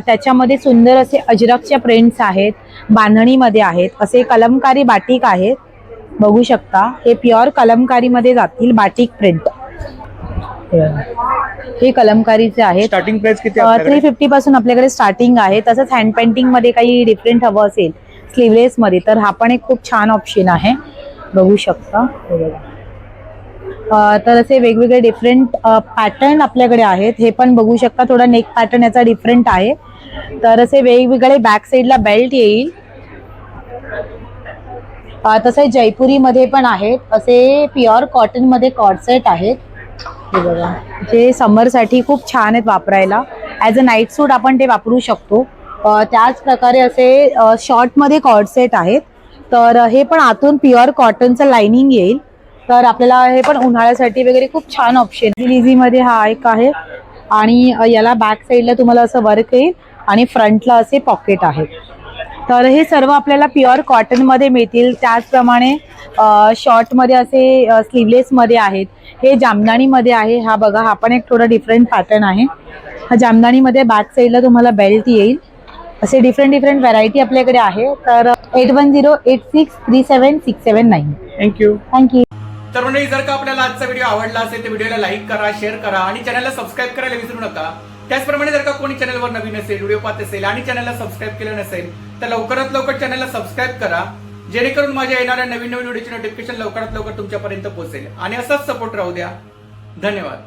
त्याच्यामध्ये सुंदर असे अजरकच्या प्रिंट्स आहेत, बांधणीमध्ये आहेत, असे कलमकारी बाटिक आहेत, बघू शकता. हे प्युअर कलमकारीमध्ये जातील बाटिक प्रिंट. हे कलमकारीचे आहेत. स्टार्टिंग प्राइस किती? 350 पासून आपल्याकडे स्टार्टिंग आहे. तसंच हँड पेंटिंग मध्ये काही डिफरंट हवं असेल स्लीवलेस मध्ये तर हा पण एक खूप छान ऑप्शन आहे, बघू शकता. तर असे वेगवेगळे डिफरंट पॅटर्न आपल्याकडे आहेत. हे पण बघू शकता, थोडा नेक पॅटर्न याचा डिफरंट आहे. तर असे वेगवेगळे बॅक साईडला बेल्ट येईल. तसे जयपुरी मध्ये पण आहेत. असे प्युअर कॉटन मध्ये कॉर्डसेट आहेत. हे बघा, जे समर साठी खूप छान आहेत वापरायला. ॲज अ नाईट सूट आपण ते वापरू शकतो. त्याच प्रकारे असे शॉर्ट मध्ये कॉर्डसेट आहेत. तर हे पण आतून प्युअर कॉटनचं लाइनिंग येईल. तर आपल्याला हे पण उन्हाळ्यासाठी वगैरे खूप छान ऑप्शन. इझी मध्ये हा एक आहे आणि याला बॅक साईडला तुम्हाला असं वर्क येईल आणि फ्रंटला असे पॉकेट आहेत. तर हे सर्व आपल्याला प्युअर कॉटन मध्ये मिळतील. त्याचप्रमाणे शॉर्ट मध्ये असे स्लीवलेस मध्ये आहेत. हे जामदानी मध्ये आहे. हा बघा, हा पण एक थोडा डिफरंट पॅटर्न आहे. हा जामदानी मध्ये बॅक साईडला तुम्हाला बेल्ट येईल. असे डिफरंट व्हरायटी आपल्याकडे आहे. तर 8108637679. थँक्यू. थँक्यू. तर मंडळी, जर का आपल्याला आजचा व्हिडिओ आवडला असेल तर व्हिडिओला लाईक करा, शेअर करा आणि चॅनलला सबस्क्राईब करायला विसरू नका. त्याचप्रमाणे जर का कोणी चॅनलवर नवीन असेल, व्हिडिओ पाहत असेल आणि चॅनलला सबस्क्राईब केलं नसेल तर लवकरात लवकर चॅनलला सबस्क्राईब करा, जेणेकरून माझ्या येणाऱ्या नवीन व्हिडिओची नोटिफिकेशन लवकरात लवकर तुमच्यापर्यंत पोहोचेल. आणि असाच सपोर्ट राहू द्या. धन्यवाद.